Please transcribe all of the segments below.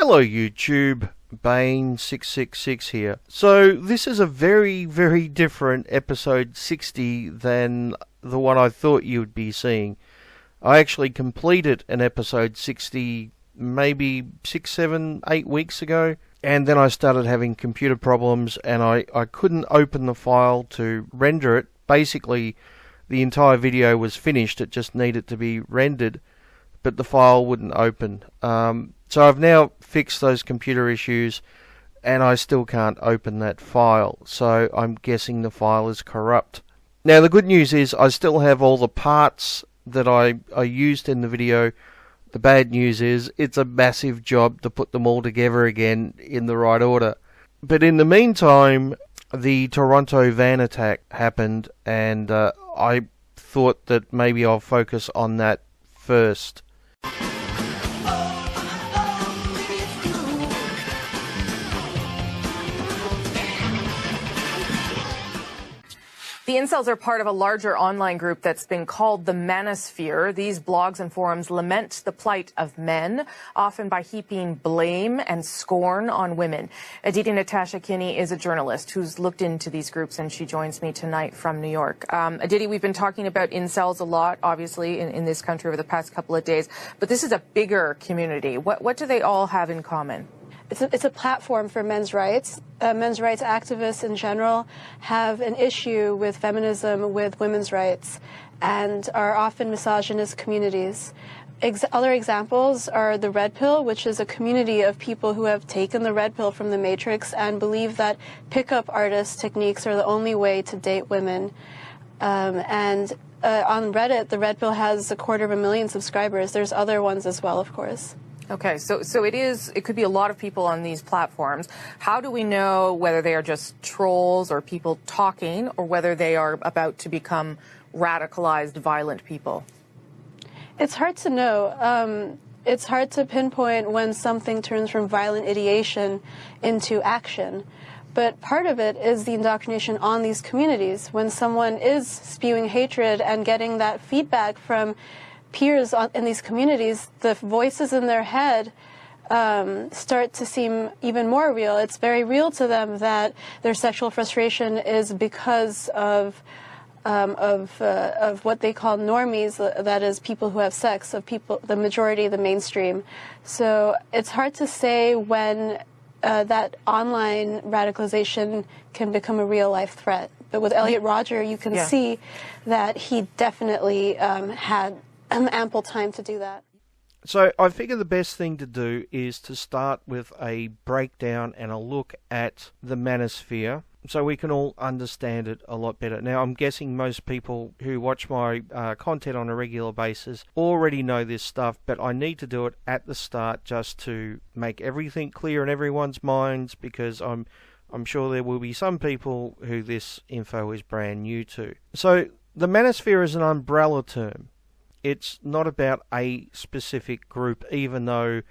Hello YouTube, Bane666 here. So this is a very, very different episode 60 than the one I thought you would be seeing. I actually completed an episode 60 maybe 6, 7, 8 weeks ago, and then I started having computer problems and I couldn't open the file to render it. Basically, the entire video was finished, it just needed to be rendered, but the file wouldn't open. So I've now fixed those computer issues, and I still can't open that file, so I'm guessing the file is corrupt. Now the good news is I still have all the parts that I used in the video. The bad news is it's a massive job to put them all together again in the right order. But in the meantime, the Toronto van attack happened, and I thought that maybe I'll focus on that first. The Incels are part of a larger online group that's been called the manosphere. These blogs and forums lament the plight of men, often by heaping blame and scorn on women. Aditi Natasha Kinney is a journalist who's looked into these groups, and she joins me tonight from New York. Aditi, we've been talking about incels a lot, obviously, in this country over the past couple of days, but this is a bigger community. What do they all have in common? It's a platform for men's rights. Men's rights activists in general have an issue with feminism, with women's rights, and are often misogynist communities. Other examples are the Red Pill, which is a community of people who have taken the Red Pill from the Matrix and believe that pickup artist techniques are the only way to date women. On Reddit, the Red Pill has 250,000 subscribers. There's other ones as well, of course. Okay, so it could be a lot of people on these platforms. How do we know whether they are just trolls or people talking, or whether they are about to become radicalized, violent people? It's hard to know. It's hard to pinpoint when something turns from violent ideation into action. But part of it is the indoctrination on these communities. When someone is spewing hatred and getting that feedback from peers in these communities, the voices in their head start to seem even more real. It's very real to them that their sexual frustration is because of what they call normies, that is, people who have sex, of people, the majority, the mainstream. So it's hard to say when that online radicalization can become a real-life threat. But with Elliot Rodger, you can see that he definitely had ample time to do that. So I figure the best thing to do is to start with a breakdown and a look at the manosphere so we can all understand it a lot better. Now, I'm guessing most people who watch my content on a regular basis already know this stuff, but I need to do it at the start just to make everything clear in everyone's minds, because I'm sure there will be some people who this info is brand new to. So the manosphere is an umbrella term. It's not about a specific group, even though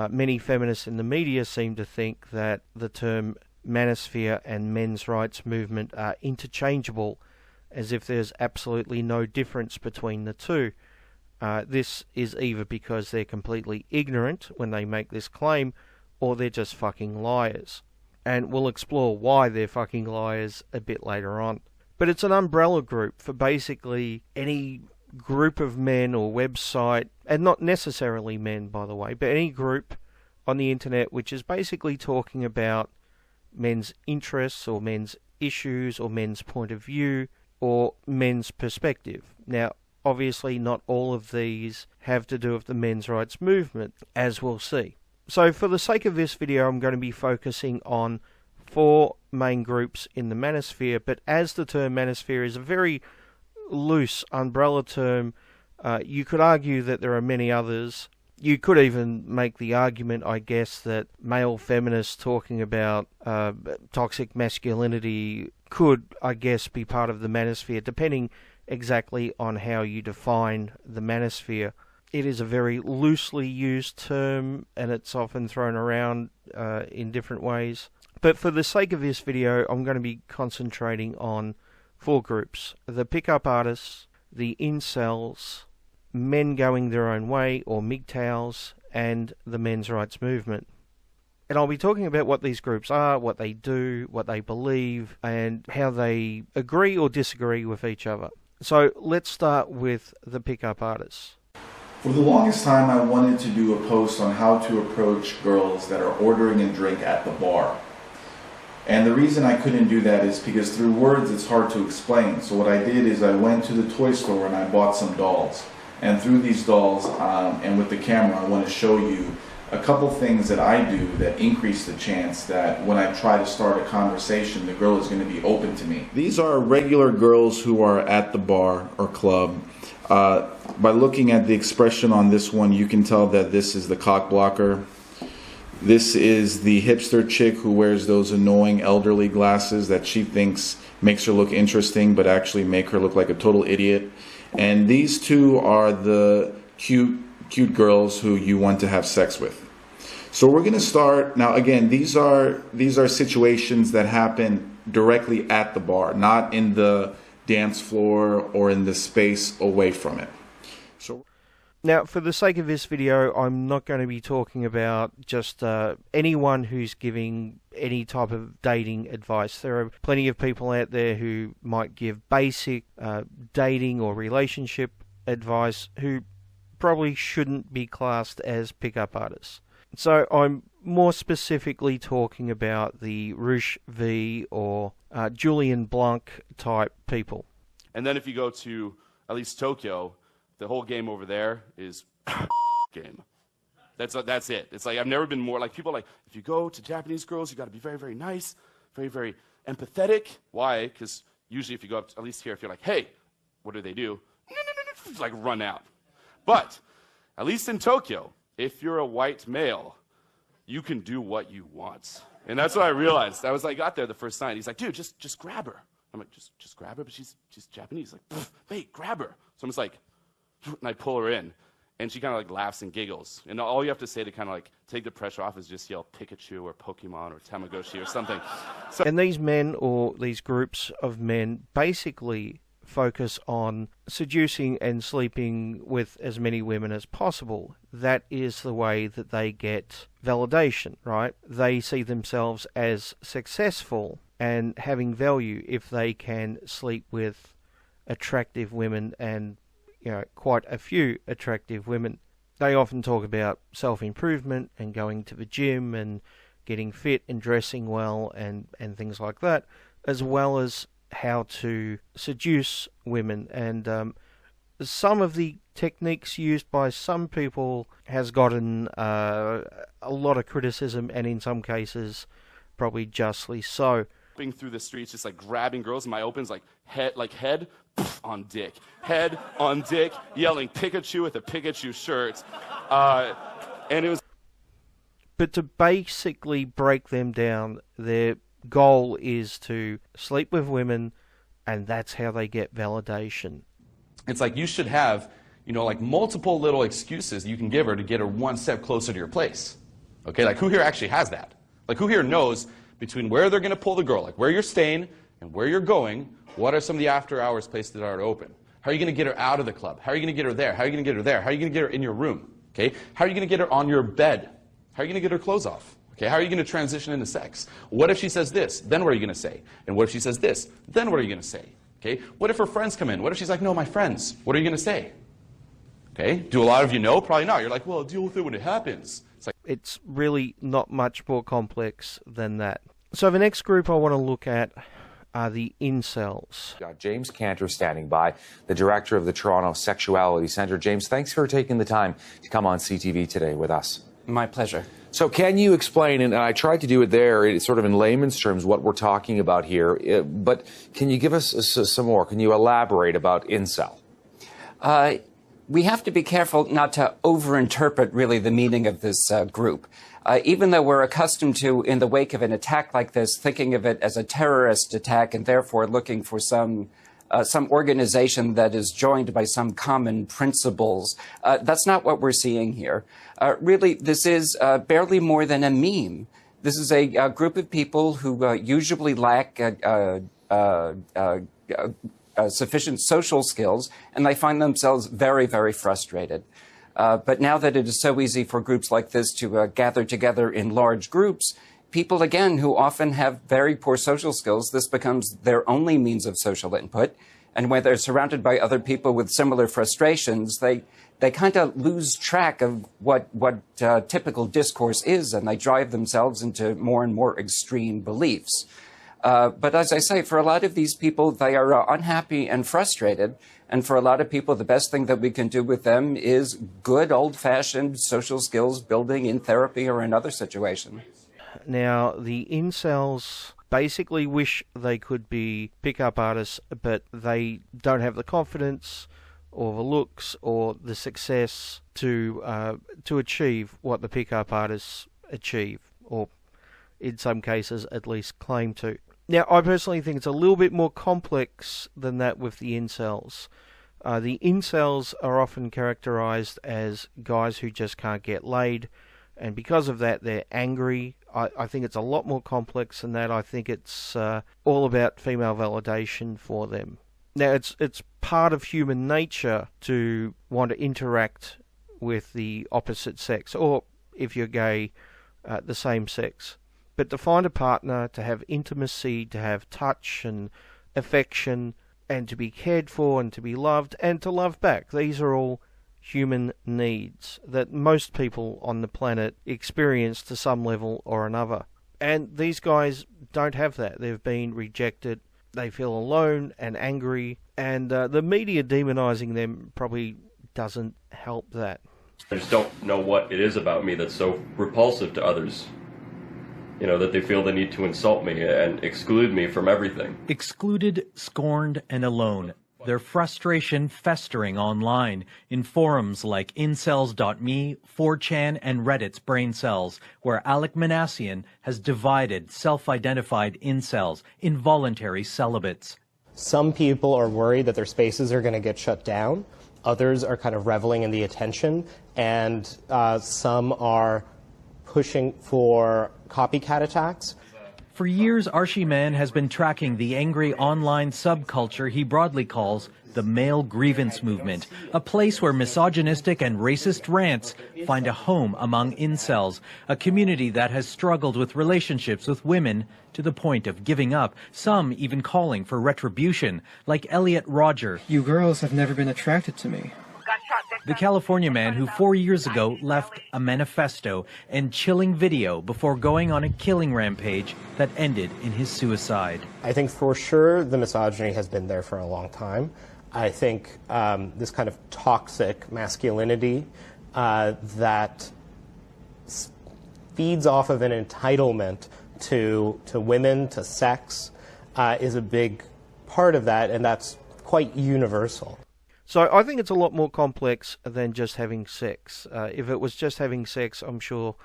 many feminists in the media seem to think that the term manosphere and men's rights movement are interchangeable, as if there's absolutely no difference between the two. This is either because they're completely ignorant when they make this claim, or they're just fucking liars. And we'll explore why they're fucking liars a bit later on. But it's an umbrella group for basically any group of men or website, and not necessarily men, by the way, but any group on the internet which is basically talking about men's interests or men's issues or men's point of view or men's perspective. Now, obviously not all of these have to do with the men's rights movement, as we'll see. So for the sake of this video, I'm going to be focusing on 4 main groups in the manosphere, but as the term manosphere is a very loose umbrella term, you could argue that there are many others. You could even make the argument, I guess, that male feminists talking about toxic masculinity could, I guess, be part of the manosphere, depending exactly on how you define the manosphere. It is a very loosely used term, and it's often thrown around in different ways. But for the sake of this video, I'm going to be concentrating on 4 groups: the pickup artists, the incels, men going their own way, or MGTOWs, and the men's rights movement. And I'll be talking about what these groups are, what they do, what they believe, and how they agree or disagree with each other. So let's start with the pickup artists. For the longest time, I wanted to do a post on how to approach girls that are ordering a drink at the bar. And the reason I couldn't do that is because through words it's hard to explain. So what I did is I went to the toy store and I bought some dolls. And through these dolls and with the camera, I want to show you a couple things that I do that increase the chance that when I try to start a conversation, the girl is going to be open to me. These are regular girls who are at the bar or club. By looking at the expression on this one, you can tell that this is the cock blocker. This is the hipster chick who wears those annoying elderly glasses that she thinks makes her look interesting, but actually make her look like a total idiot. And these two are the cute girls who you want to have sex with. So we're going to start now. Again, these are situations that happen directly at the bar, not in the dance floor or in the space away from it. So now, for the sake of this video, I'm not going to be talking about just anyone who's giving any type of dating advice. There are plenty of people out there who might give basic dating or relationship advice who probably shouldn't be classed as pickup artists. So I'm more specifically talking about the Rush V or JULIEN BLANC type people. And then if you go to at least Tokyo, the whole game over there is game. That's it. It's like I've never been more like people are like, if you go to Japanese girls, you got to be very, very nice, very, very empathetic. Why? Because usually if you go up, at least here, if you're like, hey, what do? Like run out. But at least in Tokyo, if you're a white male, you can do what you want. And that's what I realized. I was like, got there the first night. He's like, dude, just grab her. I'm like, just grab her, but she's Japanese. Like, wait, grab her. So I'm just like, and I pull her in, and she kind of like laughs and giggles. And all you have to say to kind of like take the pressure off is just yell Pikachu or Pokemon or Tamagotchi or something. So, and these men or these groups of men basically focus on seducing and sleeping with as many women as possible. That is the way that they get validation, right? They see themselves as successful and having value if they can sleep with attractive women and quite a few attractive women. They often talk about self-improvement and going to the gym and getting fit and dressing well and things like that, as well as how to seduce women. And some of the techniques used by some people has gotten a lot of criticism, and in some cases probably justly so. Through the streets, just like grabbing girls, and my open's like head on dick, head on dick, yelling Pikachu with a Pikachu shirt, and it was. But to basically break them down, their goal is to sleep with women, and that's how they get validation. It's like you should have, like multiple little excuses you can give her to get her one step closer to your place. Okay, like who here actually has that? Like who here knows between where they're going to pull the girl, like where you're staying and where you're going, what are some of the after hours places that are open? How are you going to get her out of the club? How are you going to get her there? How are you going to get her there? How are you going to get her in your room? Okay? How are you going to get her on your bed? How are you going to get her clothes off? Okay? How are you going to transition into sex? What if she says this? Then what are you going to say? And what if she says this? Then what are you going to say? Okay? What if her friends come in? What if she's like, no, my friends? What are you going to say? Okay? Do a lot of you know? Probably not. You're like, well, I'll deal with it when it happens. It's really not much more complex than that. So the next group I want to look at are the Incels. Got James Cantor standing by, the director of the Toronto Sexuality Centre. James, thanks for taking the time to come on CTV today with us. My pleasure. So can you explain, and I tried to do it there, it's sort of in layman's terms, what we're talking about here, but can you give us some more? Can you elaborate about Incel? We have to be careful not to overinterpret really the meaning of this group. Even though we're accustomed to, in the wake of an attack like this, thinking of it as a terrorist attack and therefore looking for some organization that is joined by some common principles, that's not what we're seeing here. Really, this is barely more than a meme. This is a group of people who usually lack sufficient social skills, and they find themselves very, very frustrated. But now that it is so easy for groups like this to gather together in large groups, people, again, who often have very poor social skills, this becomes their only means of social input. And when they're surrounded by other people with similar frustrations, they kind of lose track of what typical discourse is, and they drive themselves into more and more extreme beliefs. But as I say, for a lot of these people, they are unhappy and frustrated. And for a lot of people, the best thing that we can do with them is good old-fashioned social skills building in therapy or in other situations. Now, the incels basically wish they could be pickup artists, but they don't have the confidence or the looks or the success to achieve what the pickup artists achieve, or in some cases at least claim to. Now, I personally think it's a little bit more complex than that with the incels. The incels are often characterized as guys who just can't get laid, and because of that, they're angry. I think it's a lot more complex than that. I think it's all about female validation for them. Now, it's part of human nature to want to interact with the opposite sex, or if you're gay, the same sex. But to find a partner, to have intimacy, to have touch and affection, and to be cared for and to be loved and to love back, these are all human needs that most people on the planet experience to some level or another. And these guys don't have that. They've been rejected. They feel alone and angry, and the media demonizing them probably doesn't help that. I just don't know what it is about me that's so repulsive to others. You know, that they feel the need to insult me and exclude me from everything. Excluded, scorned, and alone. Their frustration festering online in forums like Incels.me, 4chan, and Reddit's Brain Cells, where Alec Manassian has divided self-identified incels, involuntary celibates. Some people are worried that their spaces are going to get shut down. Others are kind of reveling in the attention, and some are pushing for copycat attacks. For years, Archie Mann has been tracking the angry online subculture he broadly calls the male grievance movement, a place where misogynistic and racist rants find a home among incels, a community that has struggled with relationships with women to the point of giving up, some even calling for retribution, like Elliot Roger. You girls have never been attracted to me. The California man who 4 years ago left a manifesto and chilling video before going on a killing rampage that ended in his suicide. I think for sure the misogyny has been there for a long time. I think this kind of toxic masculinity that feeds off of an entitlement to women, to sex, is a big part of that, and that's quite universal. So I think it's a lot more complex than just having sex. If it was just having sex, I'm sure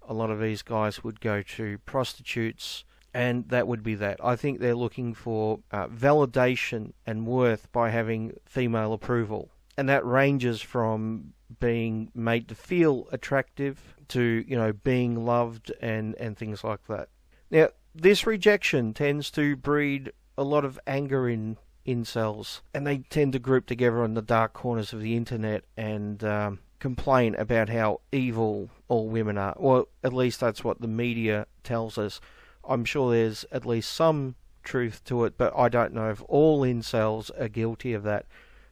a lot of these guys would go to prostitutes, and that would be that. I think they're looking for validation and worth by having female approval. And that ranges from being made to feel attractive to, being loved and things like that. Now, this rejection tends to breed a lot of anger in incels, and they tend to group together in the dark corners of the internet and complain about how evil all women are. Well, at least that's what the media tells us. I'm sure there's at least some truth to it, but I don't know if all incels are guilty of that.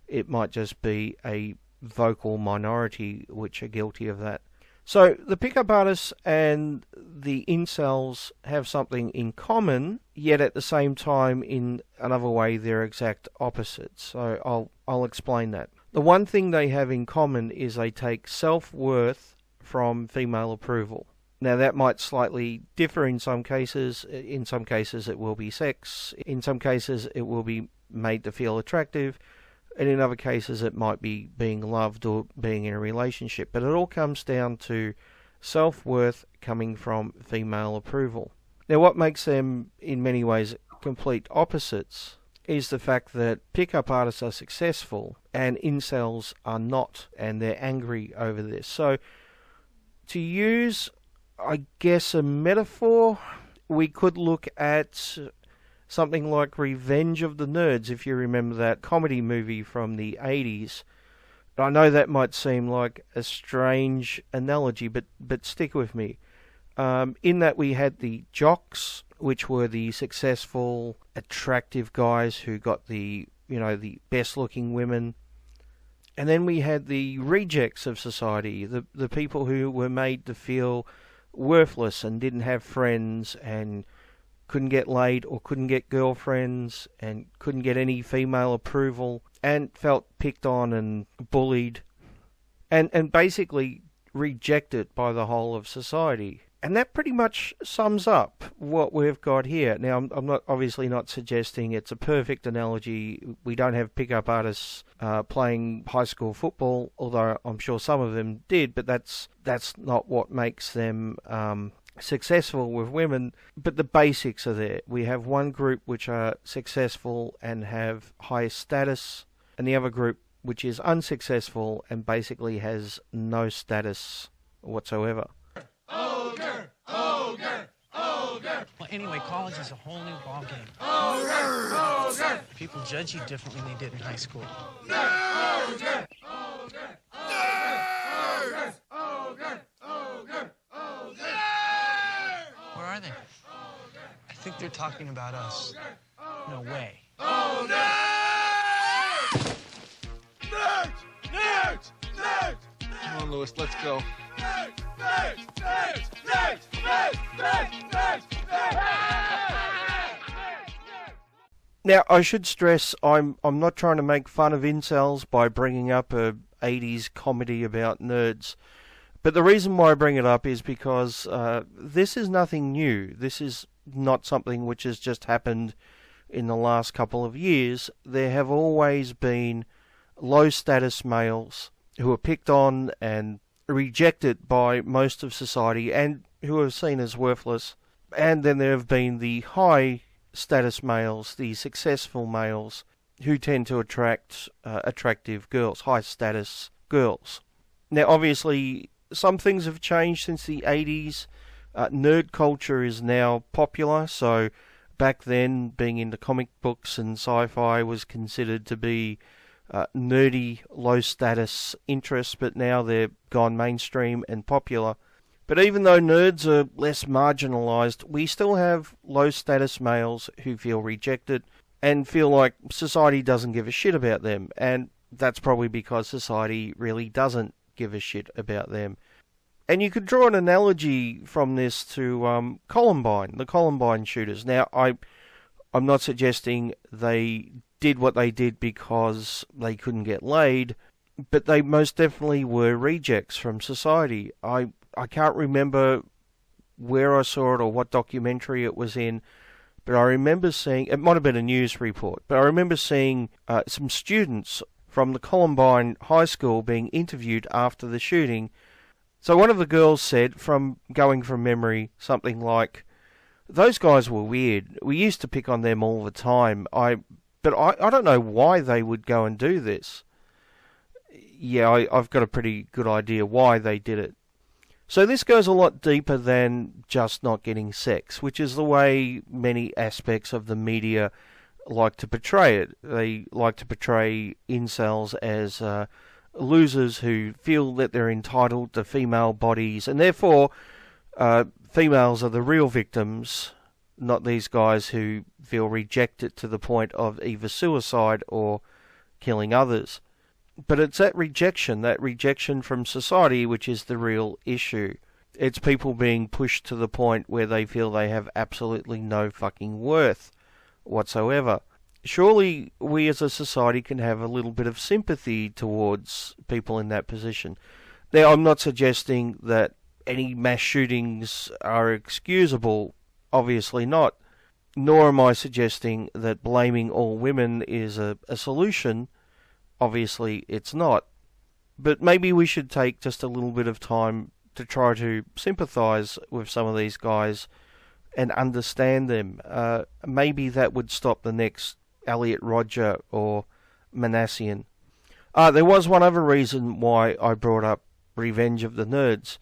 It might just be a vocal minority which are guilty of that. So the pickup artists and the incels have something in common, yet at the same time, in another way, they're exact opposites. So I'll explain that. The one thing they have in common is they take self-worth from female approval. Now that might slightly differ in some cases. In some cases it will be sex. In some cases it will be made to feel attractive. And in other cases it might be being loved or being in a relationship. But it all comes down to self-worth coming from female approval. Now what makes them in many ways complete opposites is the fact that pickup artists are successful and incels are not, and they're angry over this. So to use, I guess, a metaphor, we could look at something like Revenge of the Nerds, if you remember that comedy movie from the 80s, I know that might seem like a strange analogy, but stick with me. In that we had the jocks, which were the successful, attractive guys who got the best-looking women. And then we had the rejects of society, the people who were made to feel worthless and didn't have friends and couldn't get laid or couldn't get girlfriends and couldn't get any female approval and felt picked on and bullied and basically rejected by the whole of society. And that pretty much sums up what we've got here. Now, I'm not obviously not suggesting it's a perfect analogy. We don't have pickup artists playing high school football, although I'm sure some of them did, but that's not what makes them successful with women. But the basics are there. We have one group which are successful and have high status, and the other group which is unsuccessful and basically has no status whatsoever. Ogre! Ogre! Ogre! Well, anyway, college is a whole new ballgame. Ogre! Ogre! People judge you differently than they did in high school. Ogre! Ogre! Ogre! Ogre! Ogre! Ogre! Where are they? I think they're talking about us. No way. Ogre! Nerds! Nerds! Nerds! Come on, Lewis, let's go. Nerds! Nerds! Nerds! Nerds! Nerds! Nerds! Nerds! Now, I should stress I'm not trying to make fun of incels by bringing up a 80s comedy about nerds. But the reason why I bring it up is because this is nothing new. This is not something which has just happened in the last couple of years. There have always been low-status males who are picked on and rejected by most of society and who are seen as worthless. And then there have been the high-status males, the successful males, who tend to attract attractive girls, high-status girls. Now, obviously, some things have changed since the 80s. Nerd culture is now popular, so back then being into comic books and sci-fi was considered to be nerdy, low-status interests, but now they're gone mainstream and popular. But even though nerds are less marginalised, we still have low-status males who feel rejected and feel like society doesn't give a shit about them, and that's probably because society really doesn't give a shit about them. And you could draw an analogy from this to Columbine, the Columbine shooters. Now, I'm not suggesting they did what they did because they couldn't get laid, but they most definitely were rejects from society. I can't remember where I saw it or what documentary it was in, but I remember seeing, it might have been a news report, but I remember seeing some students from the Columbine High School being interviewed after the shooting. So one of the girls said, going from memory, something like, "Those guys were weird. We used to pick on them all the time. But I don't know why they would go and do this." Yeah, I've got a pretty good idea why they did it. So this goes a lot deeper than just not getting sex, which is the way many aspects of the media like to portray it. They like to portray incels as losers who feel that they're entitled to female bodies, and therefore females are the real victims, not these guys who feel rejected to the point of either suicide or killing others. But it's that rejection from society, which is the real issue. It's people being pushed to the point where they feel they have absolutely no fucking worth whatsoever. Surely we as a society can have a little bit of sympathy towards people in that position. Now, I'm not suggesting that any mass shootings are excusable, obviously not. Nor am I suggesting that blaming all women is a solution. Obviously, it's not. But maybe we should take just a little bit of time to try to sympathise with some of these guys and understand them. Maybe that would stop the next Elliot Rodger or Manassian. There was one other reason why I brought up Revenge of the Nerds.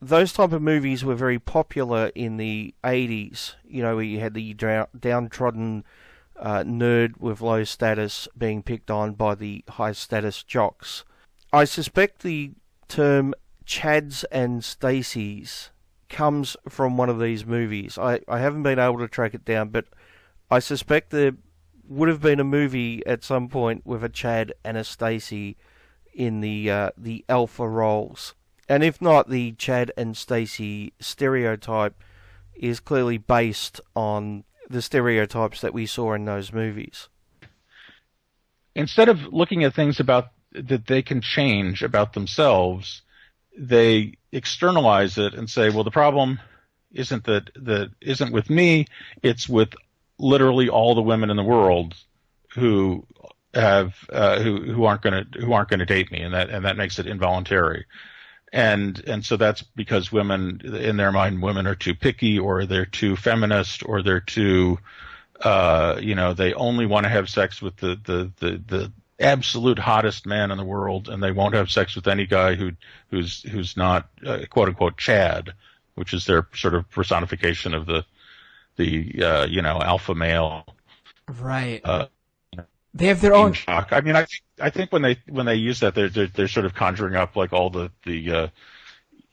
Those type of movies were very popular in the 80s, where you had the downtrodden nerd with low status being picked on by the high status jocks. I suspect the term Chads and Stacys comes from one of these movies. I haven't been able to track it down, but I suspect there would have been a movie at some point with a Chad and a Stacey in the alpha roles. And if not, the Chad and Stacey stereotype is clearly based on the stereotypes that we saw in those movies. Instead of looking at things about that they can change about themselves, they externalize it and say, well, the problem isn't isn't with me, it's with literally all the women in the world who have who aren't going to date me, and that makes it involuntary. And so that's because women, in their mind, women are too picky, or they're too feminist, or they're too, they only want to have sex with the absolute hottest man in the world, and they won't have sex with any guy who's not quote unquote Chad, which is their sort of personification of the alpha male. Right. They have their own shock. I mean, I think when they use that, they're sort of conjuring up like all the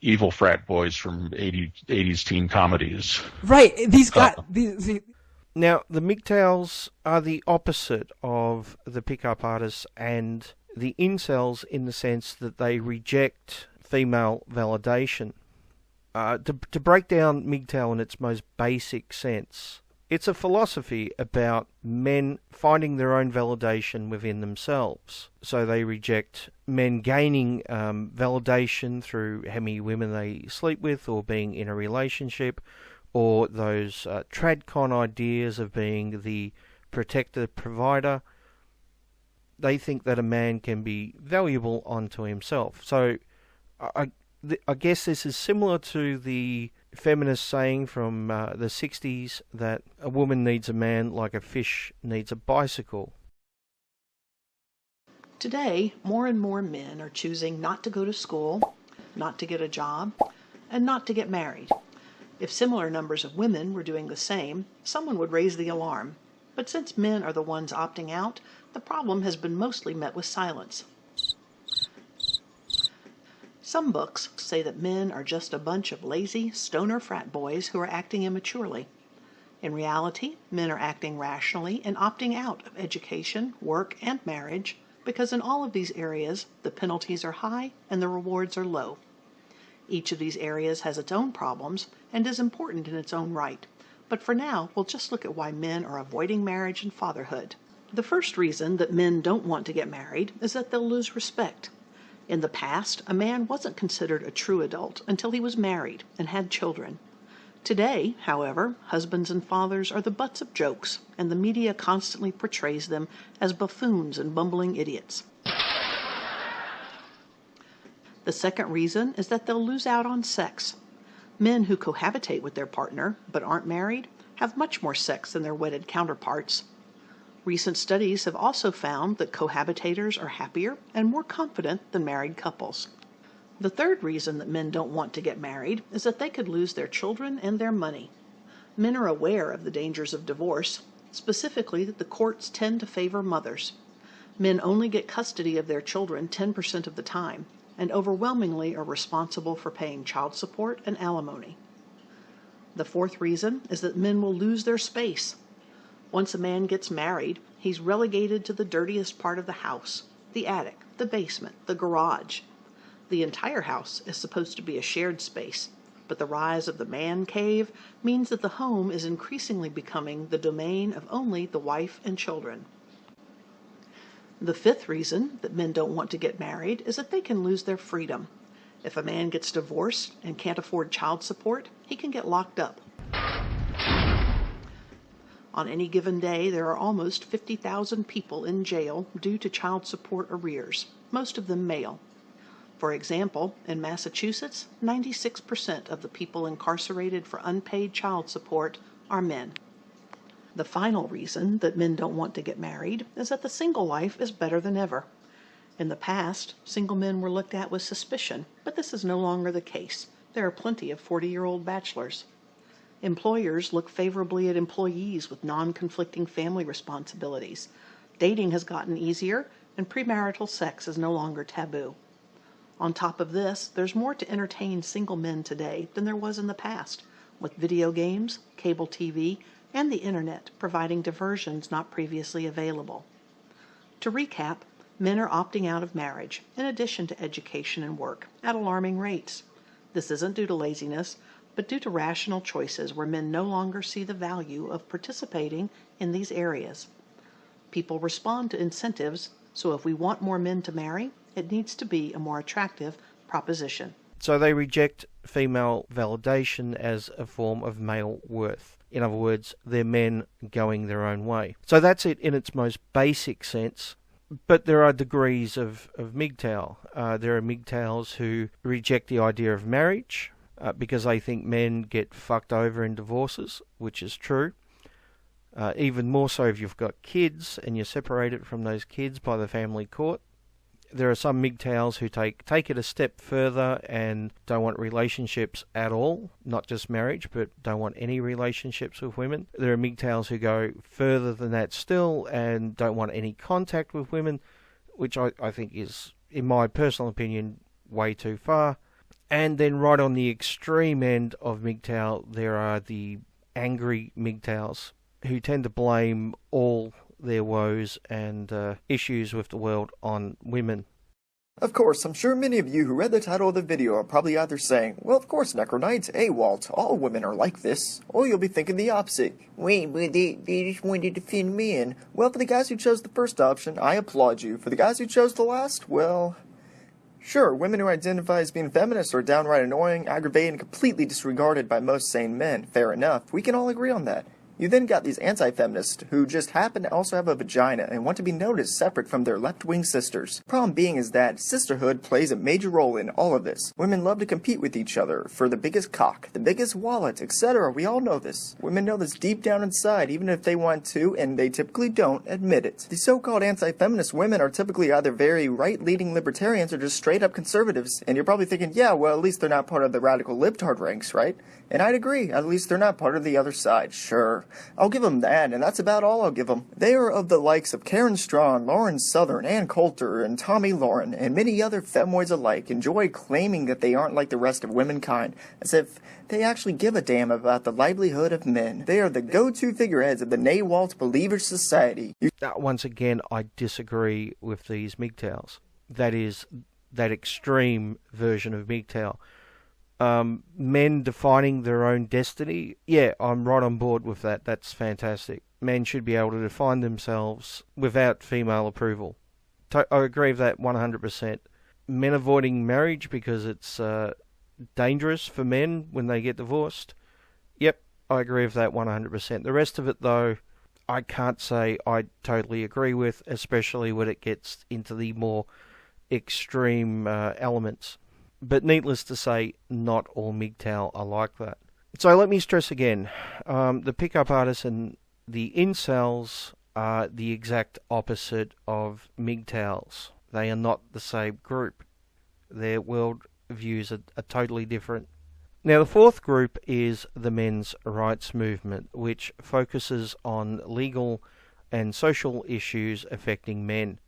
evil frat boys from 80s teen comedies. Right. These guys. Now, the MGTOWs are the opposite of the pickup artists and the incels in the sense that they reject female validation. To break down MGTOW in its most basic sense, it's a philosophy about men finding their own validation within themselves. So they reject men gaining validation through how many women they sleep with or being in a relationship, or those tradcon ideas of being the protector provider. They think that a man can be valuable onto himself. So I guess this is similar to the feminist saying from the 60s that a woman needs a man like a fish needs a bicycle. Today, more and more men are choosing not to go to school, not to get a job, and not to get married. If similar numbers of women were doing the same, someone would raise the alarm. But since men are the ones opting out, the problem has been mostly met with silence. Some books say that men are just a bunch of lazy, stoner frat boys who are acting immaturely. In reality, men are acting rationally and opting out of education, work, and marriage because in all of these areas, the penalties are high and the rewards are low. Each of these areas has its own problems and is important in its own right. But for now, we'll just look at why men are avoiding marriage and fatherhood. The first reason that men don't want to get married is that they'll lose respect. In the past, a man wasn't considered a true adult until he was married and had children. Today, however, husbands and fathers are the butts of jokes, and the media constantly portrays them as buffoons and bumbling idiots. The second reason is that they'll lose out on sex. Men who cohabitate with their partner but aren't married have much more sex than their wedded counterparts. Recent studies have also found that cohabitators are happier and more confident than married couples. The third reason that men don't want to get married is that they could lose their children and their money. Men are aware of the dangers of divorce, specifically that the courts tend to favor mothers. Men only get custody of their children 10% of the time, and overwhelmingly are responsible for paying child support and alimony. The fourth reason is that men will lose their space. Once a man gets married, he's relegated to the dirtiest part of the house, the attic, the basement, the garage. The entire house is supposed to be a shared space, but the rise of the man cave means that the home is increasingly becoming the domain of only the wife and children. The fifth reason that men don't want to get married is that they can lose their freedom. If a man gets divorced and can't afford child support, he can get locked up. On any given day, there are almost 50,000 people in jail due to child support arrears, most of them male. For example, in Massachusetts, 96% of the people incarcerated for unpaid child support are men. The final reason that men don't want to get married is that the single life is better than ever. In the past, single men were looked at with suspicion, but this is no longer the case. There are plenty of 40-year-old bachelors. Employers look favorably at employees with non-conflicting family responsibilities. Dating has gotten easier, and premarital sex is no longer taboo. On top of this, there's more to entertain single men today than there was in the past, with video games, cable TV, and the internet providing diversions not previously available. To recap, men are opting out of marriage, in addition to education and work, at alarming rates. This isn't due to laziness, but due to rational choices where men no longer see the value of participating in these areas. People respond to incentives, so if we want more men to marry, it needs to be a more attractive proposition. So they reject female validation as a form of male worth. In other words, they're men going their own way. So that's it in its most basic sense. But there are degrees of MGTOW. There are MGTOWs who reject the idea of marriage because they think men get fucked over in divorces, which is true. Even more so if you've got kids and you're separated from those kids by the family court. There are some MGTOWs who take it a step further and don't want relationships at all, not just marriage, but don't want any relationships with women. There are MGTOWs who go further than that still and don't want any contact with women, which I think is, in my personal opinion, way too far. And then right on the extreme end of MGTOW, there are the angry MGTOWs who tend to blame all their woes and issues with the world on women. Of course, I'm sure many of you who read the title of the video are probably either saying, well, of course, Necronite, Walt, all women are like this, or you'll be thinking the opposite. Wait, but they just want to defend men. Well, for the guys who chose the first option, I applaud you. For the guys who chose the last, well, sure, women who identify as being feminists are downright annoying, aggravating, and completely disregarded by most sane men. Fair enough. We can all agree on that. You then got these anti-feminists who just happen to also have a vagina and want to be noticed separate from their left-wing sisters. Problem being is that sisterhood plays a major role in all of this. Women love to compete with each other for the biggest cock, the biggest wallet, etc. We all know this. Women know this deep down inside, even if they want to, and they typically don't, admit it. The so-called anti-feminist women are typically either very right-leaning libertarians or just straight-up conservatives, and you're probably thinking, yeah, well, at least they're not part of the radical libtard ranks, right? And I'd agree, at least they're not part of the other side, sure. I'll give them that, and that's about all I'll give them. They are of the likes of Karen Strawn, Lauren Southern, Ann Coulter, and Tommy Lauren, and many other femoids alike enjoy claiming that they aren't like the rest of womankind, as if they actually give a damn about the livelihood of men. They are the go-to figureheads of the Nay-Walt Believers Society. Once again, I disagree with these MGTOWs. That is that extreme version of MGTOW. Men defining their own destiny, yeah, I'm right on board with that. That's fantastic. Men should be able to define themselves without female approval. I agree with that 100%. Men avoiding marriage because it's dangerous for men when they get divorced, yep, I agree with that 100%. The rest of it, though, I can't say I totally agree with, especially when it gets into the more extreme elements. But needless to say, not all MGTOW are like that. So let me stress again, the pickup artists and the Incels are the exact opposite of MGTOWs. They are not the same group. Their world views are totally different. Now the fourth group is the men's rights movement, which focuses on legal and social issues affecting men.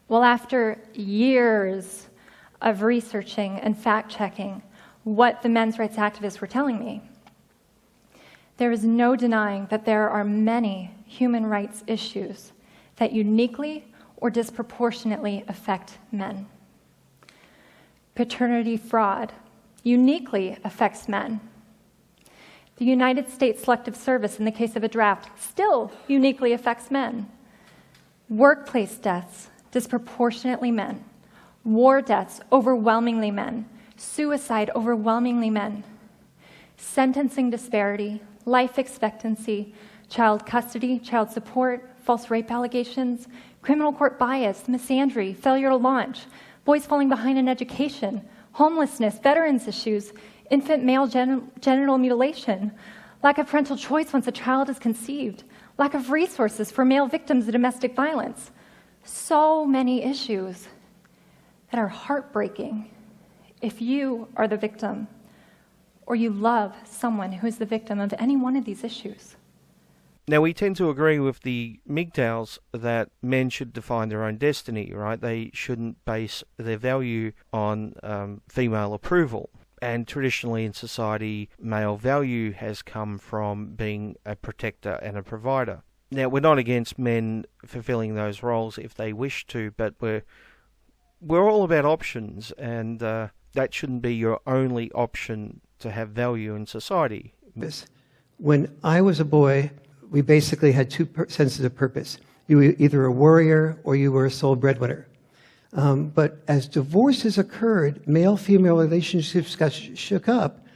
Well, after years of researching and fact-checking what the men's rights activists were telling me, there is no denying that there are many human rights issues that uniquely or disproportionately affect men. Paternity fraud uniquely affects men. The United States Selective Service, in the case of a draft, still uniquely affects men. Workplace deaths, disproportionately men. War deaths, overwhelmingly men. Suicide, overwhelmingly men. Sentencing disparity, life expectancy, child custody, child support, false rape allegations, criminal court bias, misandry, failure to launch, boys falling behind in education, homelessness, veterans issues, infant male genital mutilation, lack of parental choice once a child is conceived, lack of resources for male victims of domestic violence. So many issues that are heartbreaking if you are the victim or you love someone who is the victim of any one of these issues. Now, we tend to agree with the MGTOWs that men should define their own destiny, right? They shouldn't base their value on female approval. And traditionally in society, male value has come from being a protector and a provider. Now, we're not against men fulfilling those roles if they wish to, but we're all about options, and that shouldn't be your only option to have value in society. When I was a boy, we basically had two senses of purpose. You were either a warrior or you were a sole breadwinner. But as divorces occurred, male-female relationships got shook up,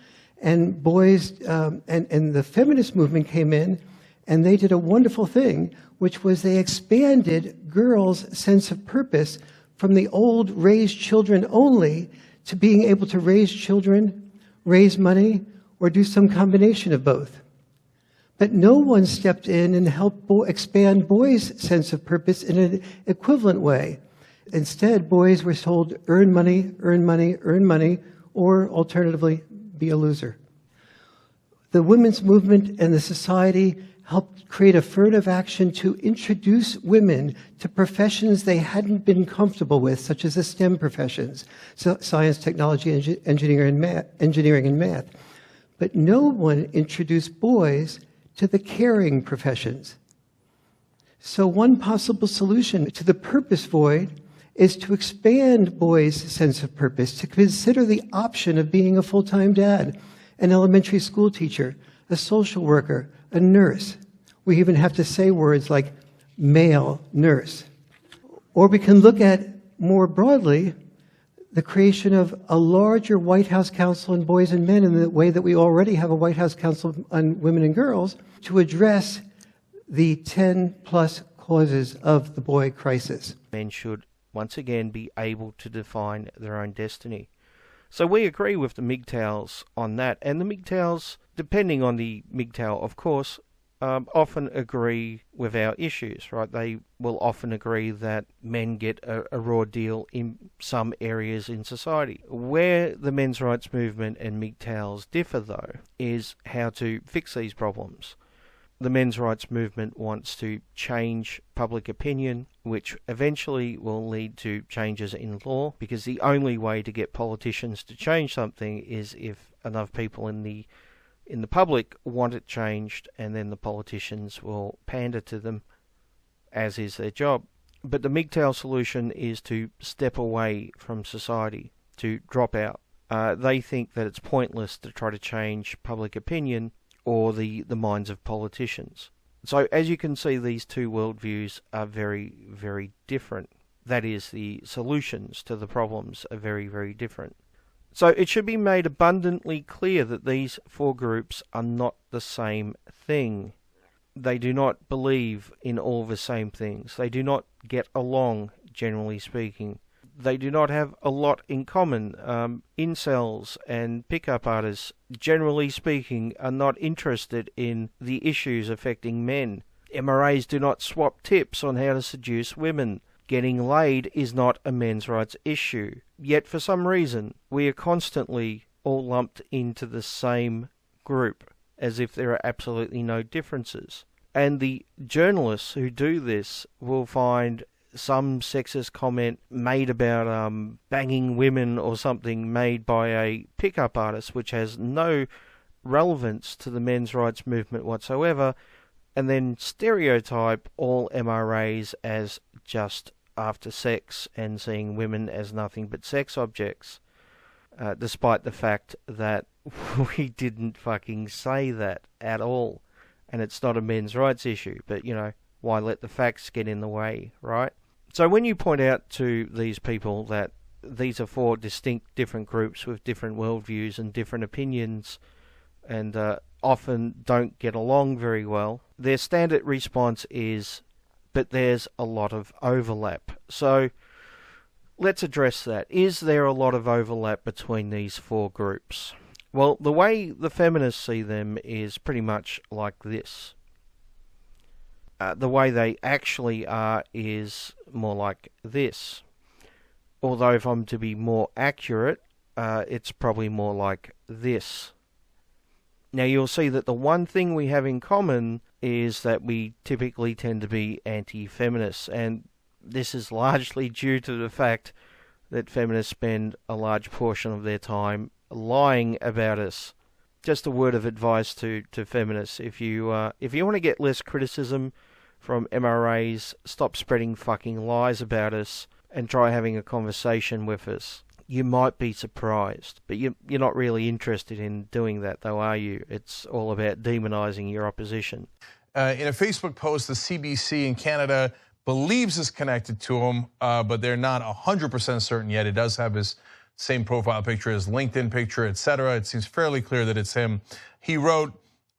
and boys and the feminist movement came in, and they did a wonderful thing, which was they expanded girls' sense of purpose from the old raise children only to being able to raise children, raise money, or do some combination of both. But no one stepped in and helped expand boys' sense of purpose in an equivalent way. Instead, boys were told, earn money, earn money, earn money, or alternatively, be a loser. The women's movement and the society helped create affirmative action to introduce women to professions they hadn't been comfortable with, such as the STEM professions, so science, technology, engineering, and math. But no one introduced boys to the caring professions. So one possible solution to the purpose void is to expand boys' sense of purpose, to consider the option of being a full-time dad, an elementary school teacher, a social worker, a nurse. We even have to say words like male nurse. Or we can look at, more broadly, the creation of a larger White House Council on Boys and Men in the way that we already have a White House Council on Women and Girls to address the 10-plus causes of the boy crisis. Men should, once again, be able to define their own destiny. So we agree with the MGTOWs on that, and the MGTOWs, depending on the MGTOW, of course, often agree with our issues, right? They will often agree that men get a raw deal in some areas in society. Where the men's rights movement and MGTOWs differ, though, is how to fix these problems. The men's rights movement wants to change public opinion, which eventually will lead to changes in law, because the only way to get politicians to change something is if enough people in the public want it changed, and then the politicians will pander to them, as is their job. But the MGTOW solution is to step away from society, to drop out. They think that it's pointless to try to change public opinion or the minds of politicians. So as you can see, these two worldviews are very, very different. That is, the solutions to the problems are very, very different. So it should be made abundantly clear that these four groups are not the same thing. They do not believe in all the same things. They do not get along, generally speaking. They do not have a lot in common. Incels and pickup artists, generally speaking, are not interested in the issues affecting men. MRAs do not swap tips on how to seduce women. Getting laid is not a men's rights issue. Yet for some reason, we are constantly all lumped into the same group, as if there are absolutely no differences. And the journalists who do this will find some sexist comment made about banging women or something made by a pickup artist, which has no relevance to the men's rights movement whatsoever, and then stereotype all MRAs as just after sex and seeing women as nothing but sex objects, despite the fact that we didn't fucking say that at all, and it's not a men's rights issue. But, you know, why let the facts get in the way, right? So when you point out to these people that these are four distinct different groups with different worldviews and different opinions, and often don't get along very well, their standard response is, but there's a lot of overlap. So let's address that. Is there a lot of overlap between these four groups? Well, the way the feminists see them is pretty much like this. The way they actually are is more like this. Although if I'm to be more accurate, it's probably more like this. Now you'll see that the one thing we have in common is that we typically tend to be anti-feminists, and this is largely due to the fact that feminists spend a large portion of their time lying about us. Just a word of advice to feminists: if you want to get less criticism from MRAs, stop spreading fucking lies about us and try having a conversation with us. You might be surprised, but you're not really interested in doing that, though, are you? It's all about demonizing your opposition. In a Facebook post, the CBC in Canada believes is connected to him, but they're not 100% certain yet. It does have his same profile picture, his LinkedIn picture, etc. It seems fairly clear that it's him. He wrote,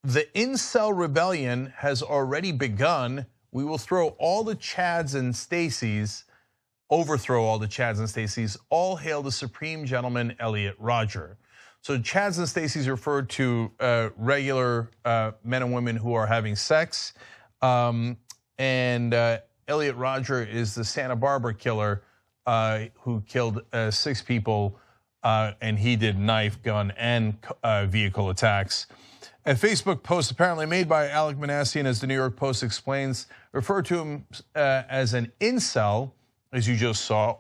"The Incel rebellion has already begun. We will throw all the Chads and Stacys, overthrow all the Chads and Stacys. All hail the Supreme Gentleman, Elliot Rodger." So Chads and Stacys refer to regular men and women who are having sex. And Elliot Rodger is the Santa Barbara killer who killed 6 people, and he did knife, gun, and vehicle attacks. A Facebook post apparently made by Alec Manassian, as the New York Post explains, referred to him as an incel, as you just saw.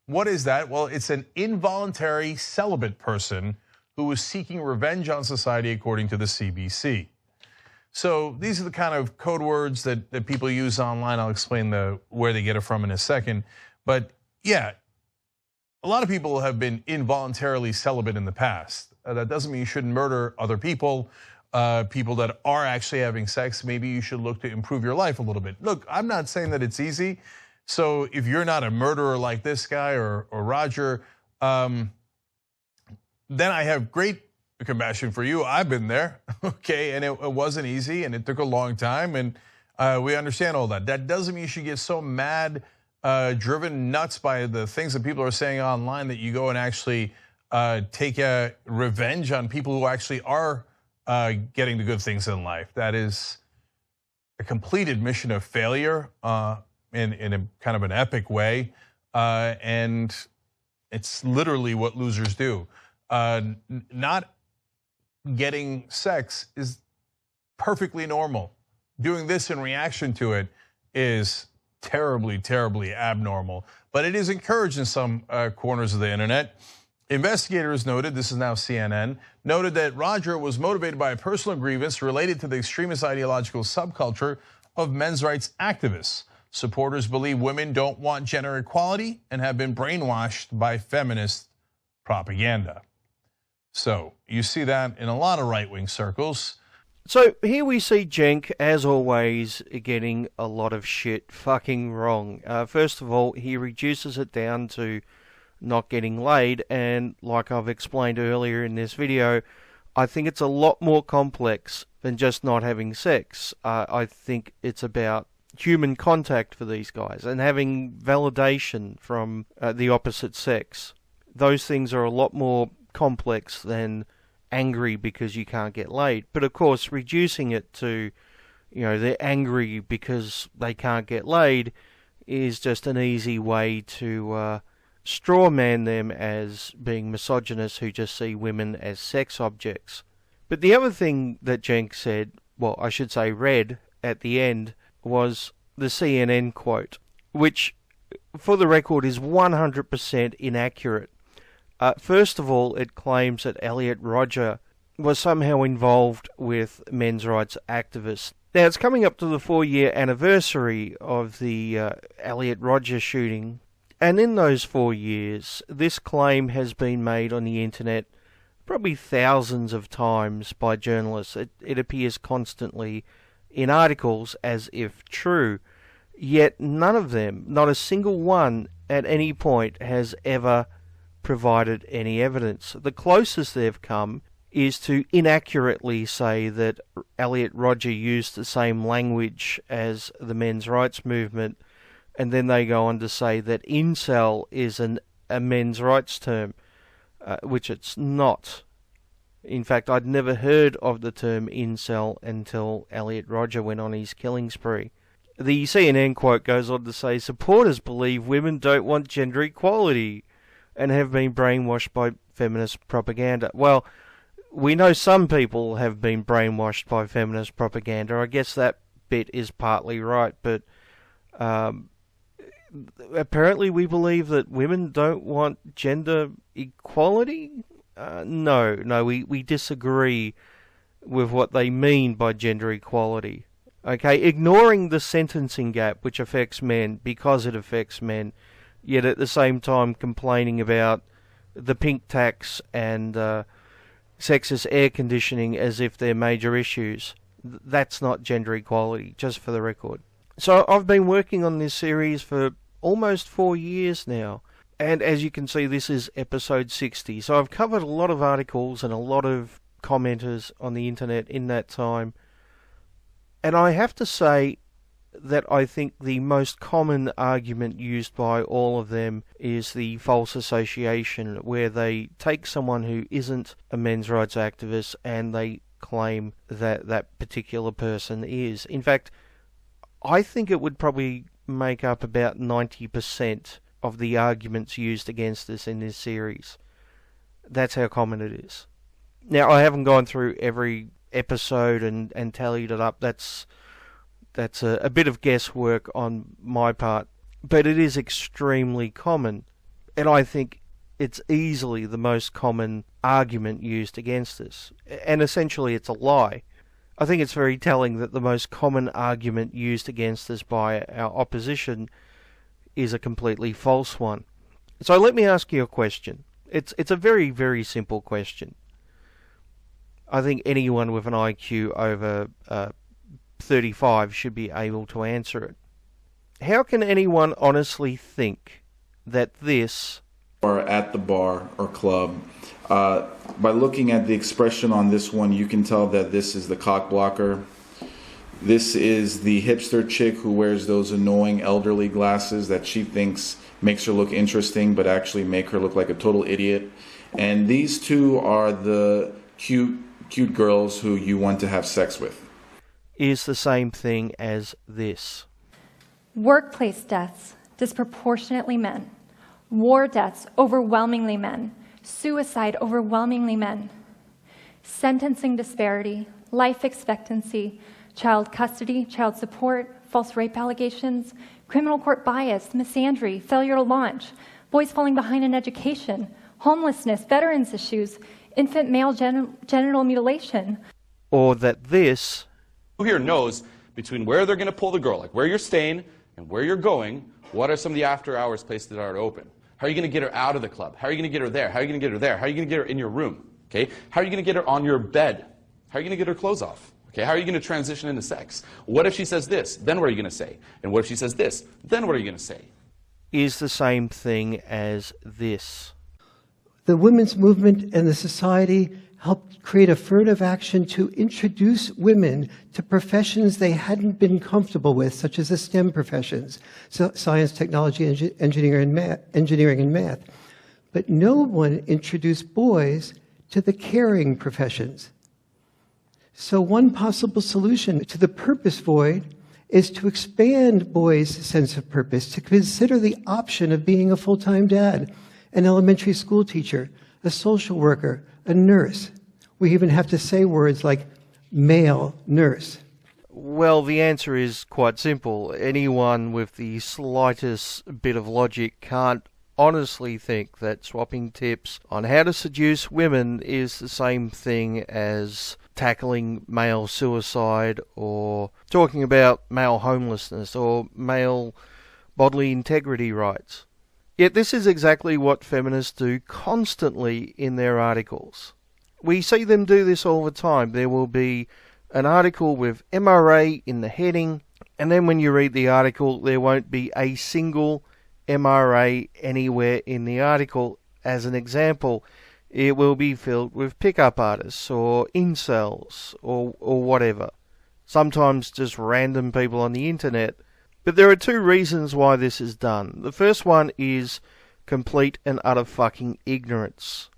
What is that? Well, it's an involuntary celibate person who is seeking revenge on society, according to the CBC. So these are the kind of code words that people use online. I'll explain where they get it from in a second. But yeah, a lot of people have been involuntarily celibate in the past. That doesn't mean you shouldn't murder other people. People that are actually having sex, maybe you should look to improve your life a little bit. Look, I'm not saying that it's easy. So if you're not a murderer like this guy or Roger, then I have great compassion for you. I've been there, okay, and it wasn't easy, and it took a long time, and we understand all that. That doesn't mean you should get so mad, driven nuts by the things that people are saying online that you go and actually take a revenge on people who actually are getting the good things in life. That is a complete admission of failure in a kind of an epic way, and it's literally what losers do. Not getting sex is perfectly normal. Doing this in reaction to it is terribly, terribly abnormal. But it is encouraged in some corners of the internet. Investigators noted, this is now CNN, noted that Roger was motivated by a personal grievance related to the extremist ideological subculture of men's rights activists. Supporters believe women don't want gender equality and have been brainwashed by feminist propaganda. So you see that in a lot of right-wing circles. So here we see Cenk, as always, getting a lot of shit fucking wrong. First of all, he reduces it down to not getting laid, and like I've explained earlier in this video, I think it's a lot more complex than just not having sex. I think it's about human contact for these guys and having validation from the opposite sex. Those things are a lot more complex than angry because you can't get laid. But of course, reducing it to, they're angry because they can't get laid is just an easy way to straw man them as being misogynists who just see women as sex objects. But the other thing that Cenk said, well, I should say read at the end, was the CNN quote, which, for the record, is 100% inaccurate. First of all, it claims that Elliot Rodger was somehow involved with men's rights activists. Now, it's coming up to the 4-year anniversary of the Elliot Rodger shooting, and in those 4 years, this claim has been made on the internet probably thousands of times by journalists. It appears constantly in articles as if true, yet none of them, not a single one at any point, has ever provided any evidence. The closest they've come is to inaccurately say that Elliot Rodger used the same language as the men's rights movement, and then they go on to say that incel is a men's rights term, which it's not. In fact, I'd never heard of the term incel until Elliot Rodger went on his killing spree. The CNN quote goes on to say, supporters believe women don't want gender equality and have been brainwashed by feminist propaganda. Well, we know some people have been brainwashed by feminist propaganda. I guess that bit is partly right, but apparently we believe that women don't want gender equality? No, we disagree with what they mean by gender equality. Okay, ignoring the sentencing gap, which affects men because it affects men, yet at the same time complaining about the pink tax and sexist air conditioning as if they're major issues. That's not gender equality, just for the record. So I've been working on this series for almost 4 years now, and as you can see, this is episode 60. So I've covered a lot of articles and a lot of commenters on the internet in that time, and I have to say that I think the most common argument used by all of them is the false association, where they take someone who isn't a men's rights activist and they claim that that particular person is. In fact, I think it would probably make up about 90% of the arguments used against us in this series. That's how common it is. Now, I haven't gone through every episode and tallied it up. That's a bit of guesswork on my part, but it is extremely common, and I think it's easily the most common argument used against us, and essentially it's a lie. I think it's very telling that the most common argument used against us by our opposition is a completely false one. So let me ask you a question. It's a very, very simple question. I think anyone with an IQ over 35 should be able to answer it. How can anyone honestly think that this... or at the bar or club, by looking at the expression on this one, you can tell that this is the cock blocker. This is the hipster chick who wears those annoying elderly glasses that she thinks makes her look interesting, but actually make her look like a total idiot. And these two are the cute girls who you want to have sex with. Is the same thing as this. Workplace deaths, disproportionately men. War deaths, overwhelmingly men. Suicide, overwhelmingly men. Sentencing disparity, life expectancy, child custody, child support, false rape allegations, criminal court bias, misandry, failure to launch, boys falling behind in education, homelessness, veterans issues, infant male genital mutilation. Or that this... Who here knows between where they're going to pull the girl, like where you're staying and where you're going, what are some of the after-hours places that are open? How are you going to get her out of the club? How are you going to get her there? How are you going to get her there? How are you going to get her in your room? Okay? How are you going to get her on your bed? How are you going to get her clothes off? Okay? How are you going to transition into sex? What if she says this? Then what are you going to say? And what if she says this? Then what are you going to say? Is the same thing as this. The women's movement and the society helped create affirmative action to introduce women to professions they hadn't been comfortable with, such as the STEM professions, so science, technology, engineering, and math. But no one introduced boys to the caring professions. So one possible solution to the purpose void is to expand boys' sense of purpose, to consider the option of being a full-time dad, an elementary school teacher, a social worker, a nurse. We even have to say words like male nurse. Well, the answer is quite simple. Anyone with the slightest bit of logic can't honestly think that swapping tips on how to seduce women is the same thing as tackling male suicide or talking about male homelessness or male bodily integrity rights. Yet this is exactly what feminists do constantly in their articles. We see them do this all the time. There will be an article with MRA in the heading, and then when you read the article, there won't be a single MRA anywhere in the article. As an example, it will be filled with pickup artists or incels or whatever. Sometimes just random people on the internet. But there are two reasons why this is done. The first one is complete and utter fucking ignorance.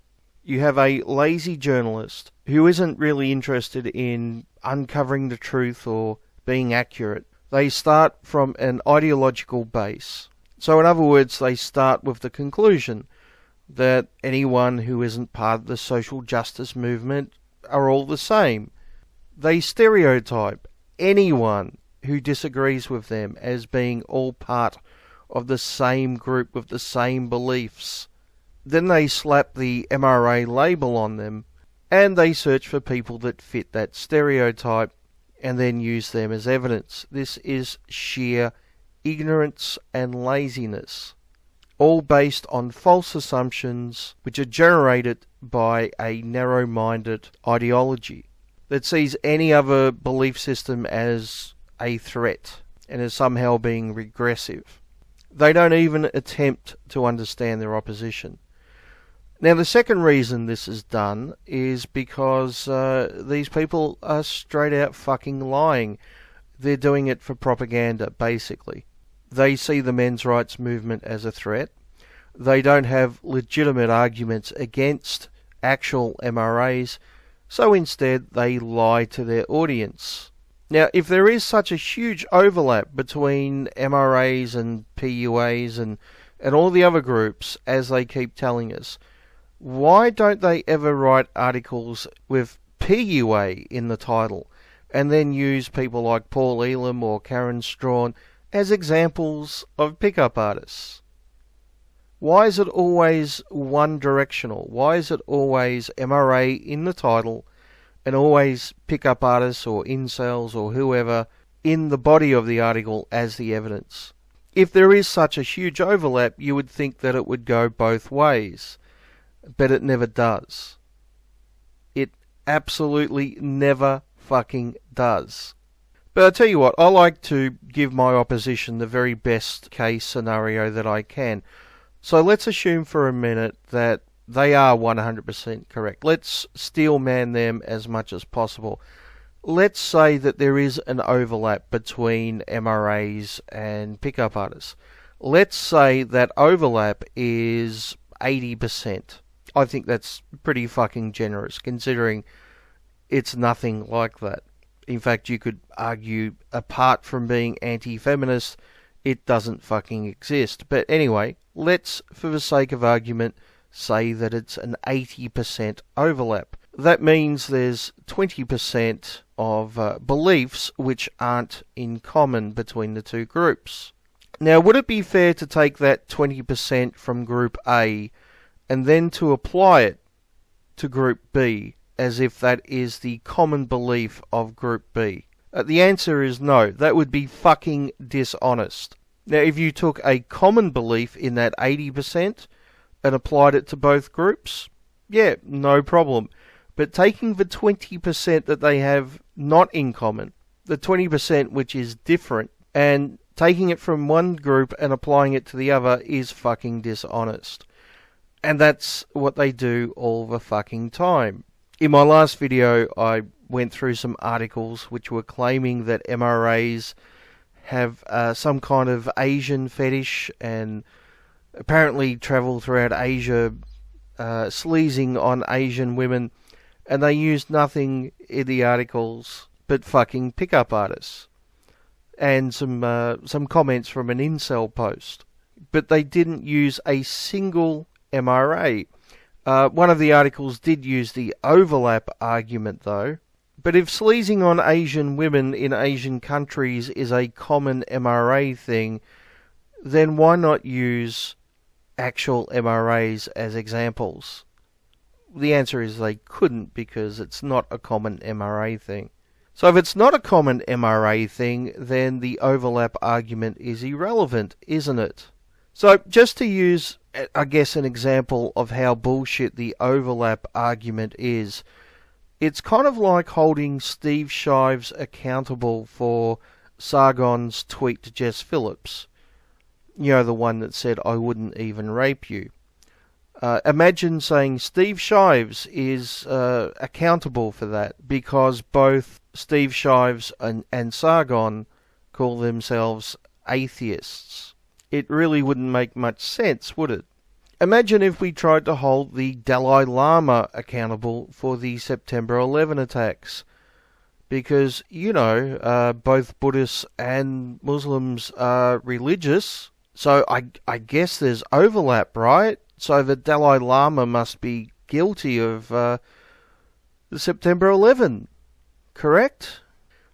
You have a lazy journalist who isn't really interested in uncovering the truth or being accurate. They start from an ideological base. So in other words, they start with the conclusion that anyone who isn't part of the social justice movement are all the same. They stereotype anyone who disagrees with them as being all part of the same group with the same beliefs. Then they slap the MRA label on them, and they search for people that fit that stereotype and then use them as evidence. This is sheer ignorance and laziness, all based on false assumptions which are generated by a narrow-minded ideology that sees any other belief system as a threat and as somehow being regressive. They don't even attempt to understand their opposition. Now, the second reason this is done is because these people are straight out fucking lying. They're doing it for propaganda, basically. They see the men's rights movement as a threat. They don't have legitimate arguments against actual MRAs, so instead they lie to their audience. Now, if there is such a huge overlap between MRAs and PUAs and all the other groups, as they keep telling us, why don't they ever write articles with PUA in the title and then use people like Paul Elam or Karen Strawn as examples of pickup artists? Why is it always one-directional? Why is it always MRA in the title and always pickup artists or incels or whoever in the body of the article as the evidence? If there is such a huge overlap, you would think that it would go both ways. But it never does. It absolutely never fucking does. But I tell you what, I like to give my opposition the very best case scenario that I can. So let's assume for a minute that they are 100% correct. Let's steel man them as much as possible. Let's say that there is an overlap between MRAs and pickup artists. Let's say that overlap is 80%. I think that's pretty fucking generous, considering it's nothing like that. In fact, you could argue, apart from being anti-feminist, it doesn't fucking exist. But anyway, let's, for the sake of argument, say that it's an 80% overlap. That means there's 20% of beliefs which aren't in common between the two groups. Now, would it be fair to take that 20% from Group A and then to apply it to Group B as if that is the common belief of Group B? The answer is no. That would be fucking dishonest. Now, if you took a common belief in that 80% and applied it to both groups, yeah, no problem. But taking the 20% that they have not in common, the 20% which is different, and taking it from one group and applying it to the other is fucking dishonest. And that's what they do all the fucking time. In my last video, I went through some articles which were claiming that MRAs have some kind of Asian fetish and apparently travel throughout Asia sleazing on Asian women, and they used nothing in the articles but fucking pickup artists and some comments from an Incel post. But they didn't use a single MRA. One of the articles did use the overlap argument, though. But if sleazing on Asian women in Asian countries is a common MRA thing, then why not use actual MRAs as examples? The answer is they couldn't, because it's not a common MRA thing. So if it's not a common MRA thing, then the overlap argument is irrelevant, isn't it? So just to use, I guess, an example of how bullshit the overlap argument is, it's kind of like holding Steve Shives accountable for Sargon's tweet to Jess Phillips. You know, the one that said, "I wouldn't even rape you." Imagine saying Steve Shives is accountable for that because both Steve Shives and Sargon call themselves atheists. It really wouldn't make much sense, would it? Imagine if we tried to hold the Dalai Lama accountable for the September 11 attacks. Because, you know, both Buddhists and Muslims are religious, so I guess there's overlap, right? So the Dalai Lama must be guilty of September 11, correct?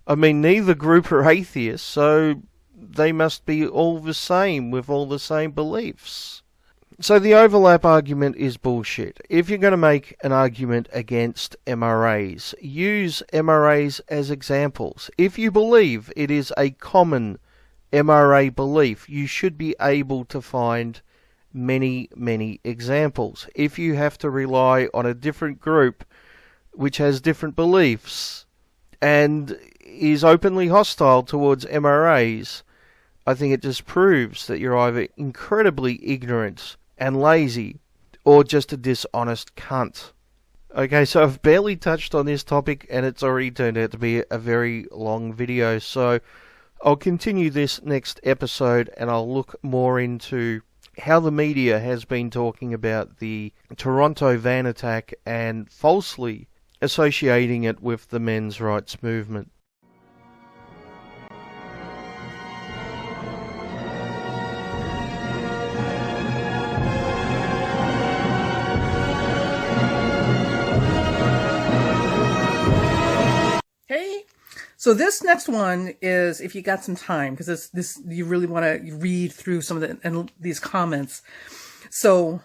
I mean, neither group are atheists, so they must be all the same with all the same beliefs. So the overlap argument is bullshit. If you're going to make an argument against MRAs, use MRAs as examples. If you believe it is a common MRA belief, you should be able to find many, many examples. If you have to rely on a different group which has different beliefs and is openly hostile towards MRAs, I think it just proves that you're either incredibly ignorant and lazy, or just a dishonest cunt. Okay, so I've barely touched on this topic, and it's already turned out to be a very long video, so I'll continue this next episode, and I'll look more into how the media has been talking about the Toronto van attack and falsely associating it with the men's rights movement. So this next one is, if you got some time, because this you really want to read through some of these comments. So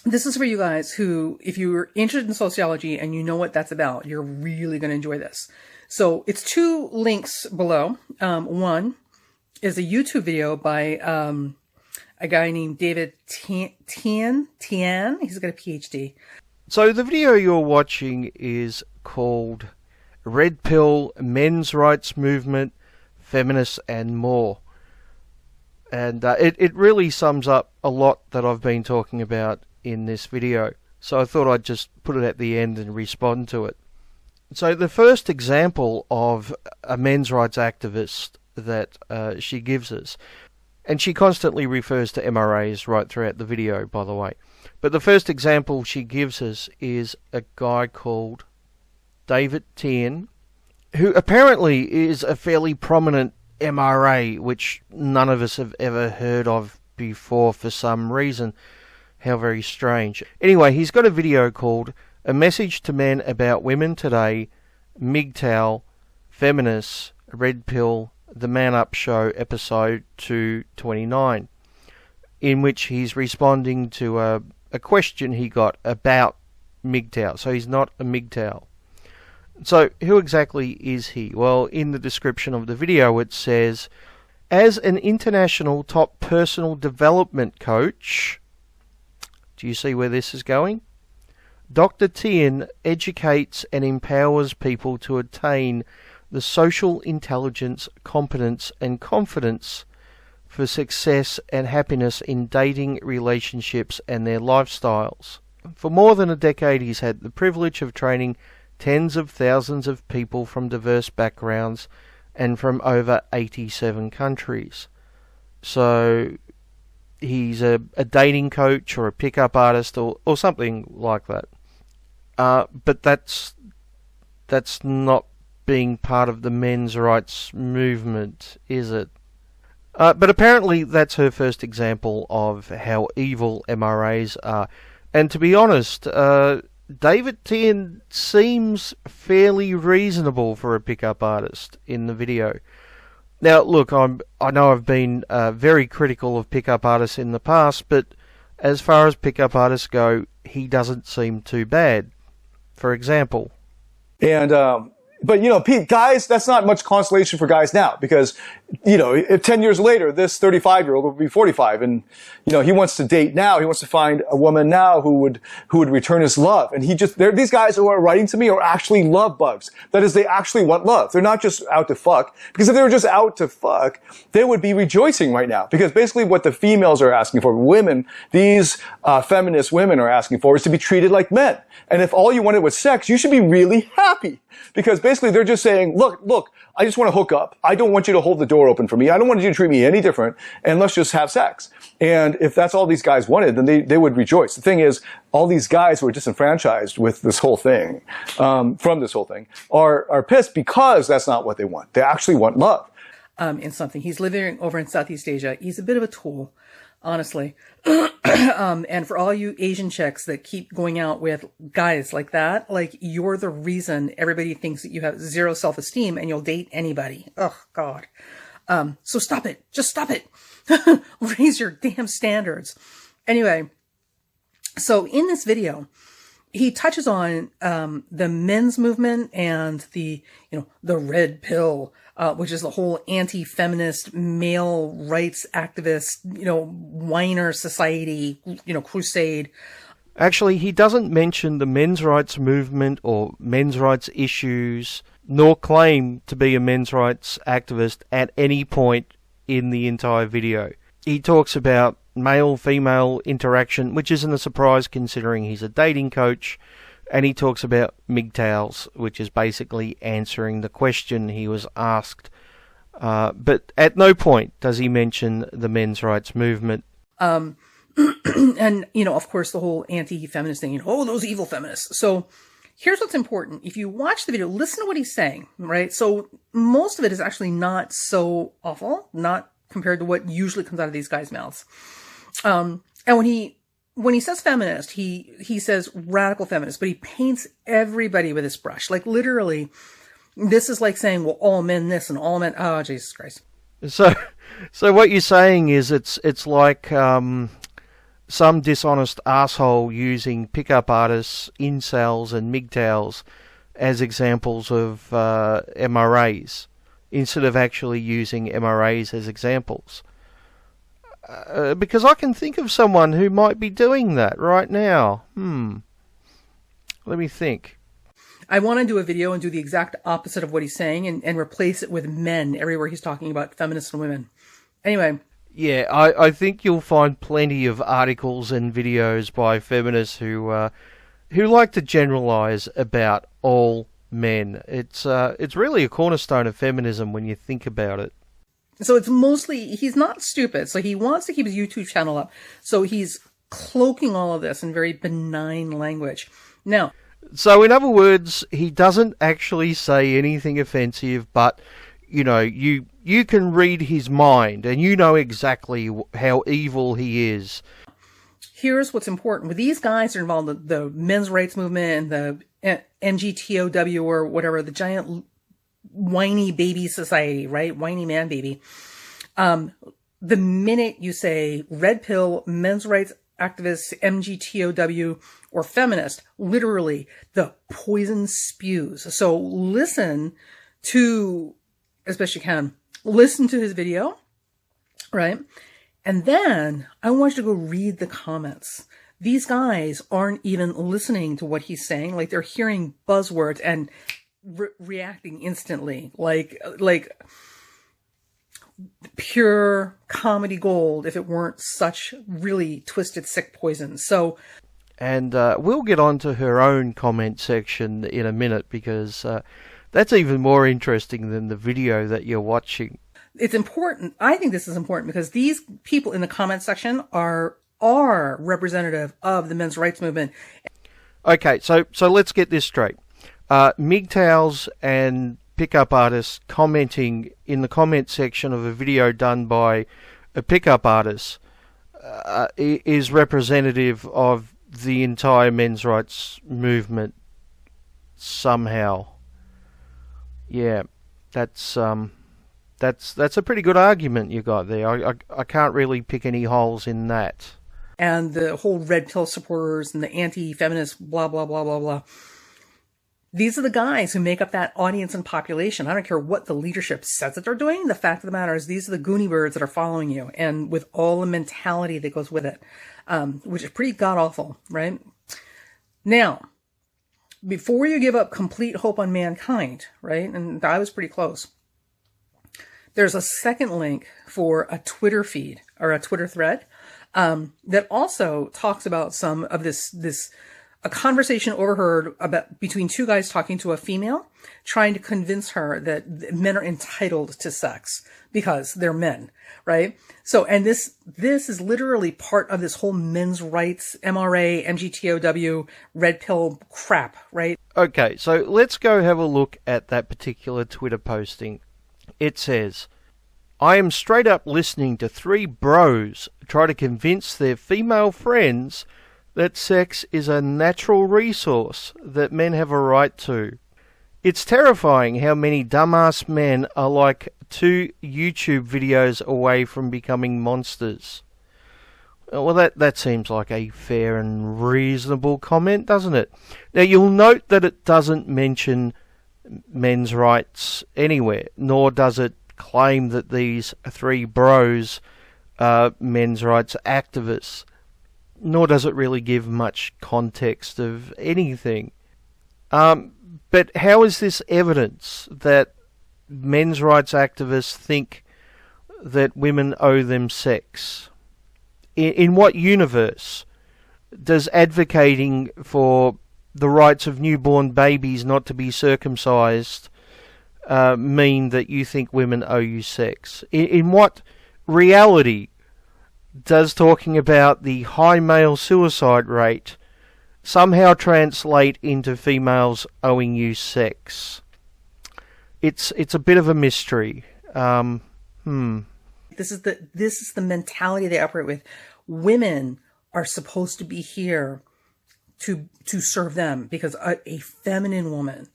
this is for you guys who, if you're interested in sociology and you know what that's about, you're really going to enjoy this. So it's 2 links below. One is a YouTube video by a guy named David Tian. He's got a Ph.D. So the video you're watching is called Red Pill, Men's Rights Movement, Feminists and More. And it really sums up a lot that I've been talking about in this video. So I thought I'd just put it at the end and respond to it. So the first example of a men's rights activist that she gives us, and she constantly refers to MRAs right throughout the video, by the way. But the first example she gives us is a guy called David Tian, who apparently is a fairly prominent MRA, which none of us have ever heard of before for some reason. How very strange. Anyway, he's got a video called A Message to Men About Women Today, MGTOW, Feminists, Red Pill, The Man Up Show, episode 229, in which he's responding to a question he got about MGTOW. So he's not a MGTOW. So, who exactly is he? Well, in the description of the video it says, as an international top personal development coach, do you see where this is going? Dr. Tian educates and empowers people to attain the social intelligence, competence and confidence for success and happiness in dating, relationships and their lifestyles. For more than a decade he's had the privilege of training tens of thousands of people from diverse backgrounds and from over 87 countries. So he's a dating coach or a pickup artist or something like that. But that's not being part of the men's rights movement, is it? But apparently that's her first example of how evil MRAs are. And to be honest, David Tian seems fairly reasonable for a pickup artist in the video. Now, look, I know I've been very critical of pickup artists in the past, but as far as pickup artists go, he doesn't seem too bad. For example. And, but, you know, Pete, guys, that's not much consolation for guys now because, you know, if 10 years later, this 35-year-old will be 45 and, you know, he wants to date now. He wants to find a woman now who would return his love. And these guys who are writing to me are actually love bugs. That is, they actually want love. They're not just out to fuck. Because if they were just out to fuck, they would be rejoicing right now. Because basically what the females are asking for, women, these feminist women are asking for is to be treated like men. And if all you wanted was sex, you should be really happy. Because basically they're just saying, look, I just want to hook up. I don't want you to hold the door open for me. I don't want you to treat me any different. And let's just have sex. And if that's all these guys wanted, then they would rejoice. The thing is, all these guys who are disenfranchised with this whole thing, from this whole thing, are pissed because that's not what they want. They actually want love. In something. He's living over in Southeast Asia. He's a bit of a tool. honestly. And for all you Asian chicks that keep going out with guys like that, like, you're the reason everybody thinks that you have zero self-esteem and you'll date anybody. Oh, God. So stop it. Just stop it. Raise your damn standards. Anyway, so in this video, he touches on the men's movement and the red pill, which is the whole anti-feminist, male rights activist, whiner society, crusade. Actually, he doesn't mention the men's rights movement or men's rights issues, nor claim to be a men's rights activist at any point in the entire video. He talks about male-female interaction, which isn't a surprise considering he's a dating coach, and he talks about MGTOWs, which is basically answering the question he was asked. But at no point does he mention the men's rights movement. And, of course, the whole anti-feminist thing, those evil feminists. So here's what's important. If you watch the video, listen to what he's saying, right? So most of it is actually not so awful, not compared to what usually comes out of these guys' mouths. And when he says feminist, he says radical feminist, but he paints everybody with this brush. Like, literally, this is like saying, well, all men this and all men, oh, Jesus Christ. So what you're saying is it's like some dishonest asshole using pickup artists, incels, and MGTOWs as examples of MRAs, instead of actually using MRAs as examples. Because I can think of someone who might be doing that right now. Let me think. I want to do a video and do the exact opposite of what he's saying and replace it with men everywhere he's talking about feminists and women. Anyway. Yeah, I think you'll find plenty of articles and videos by feminists who like to generalize about all men. It's really a cornerstone of feminism when you think about it. So it's mostly, he's not stupid. So he wants to keep his YouTube channel up. So he's cloaking all of this in very benign language. Now, so in other words, he doesn't actually say anything offensive, but you can read his mind and you know exactly how evil he is. Here's what's important. With these guys that are involved in the men's rights movement and the MGTOW or whatever, the giant whiny baby society, right? Whiny man baby. The minute you say red pill, men's rights activists, MGTOW, or feminist, literally the poison spews. So listen to, as best you can, listen to his video, right? And then I want you to go read the comments. These guys aren't even listening to what he's saying. Like, they're hearing buzzwords and reacting instantly, like pure comedy gold if it weren't such really twisted, sick poison. So, and we'll get on to her own comment section in a minute, because that's even more interesting than the video that you're watching. It's important. I think this is important because these people in the comment section are representative of the men's rights movement. Okay, so let's get this straight. MGTOWs and pickup artists commenting in the comment section of a video done by a pickup artist is representative of the entire men's rights movement somehow. Yeah, that's a pretty good argument you got there. I can't really pick any holes in that. And the whole red pill supporters and the anti-feminist blah, blah, blah, blah, blah. These are the guys who make up that audience and population. I don't care what the leadership says that they're doing. The fact of the matter is these are the Goonie birds that are following you, and with all the mentality that goes with it, which is pretty god-awful, right? Now, before you give up complete hope on mankind, right, and I was pretty close, there's a second link for a Twitter feed or a Twitter thread that also talks about some of this a conversation overheard about between two guys talking to a female, trying to convince her that men are entitled to sex because they're men, right? So, and this is literally part of this whole men's rights, MRA, MGTOW, red pill crap, right? Okay, so let's go have a look at that particular Twitter posting. It says, I am straight up listening to three bros try to convince their female friends that sex is a natural resource that men have a right to. It's terrifying how many dumbass men are like 2 YouTube videos away from becoming monsters. Well, that seems like a fair and reasonable comment, doesn't it? Now, you'll note that it doesn't mention men's rights anywhere, nor does it claim that these 3 bros are men's rights activists, nor does it really give much context of anything. But how is this evidence that men's rights activists think that women owe them sex? In what universe does advocating for the rights of newborn babies not to be circumcised mean that you think women owe you sex? In what reality does talking about the high male suicide rate somehow translate into females owing you sex? It's a bit of a mystery. This is the mentality they operate with. Women are supposed to be here to serve them, because a feminine woman,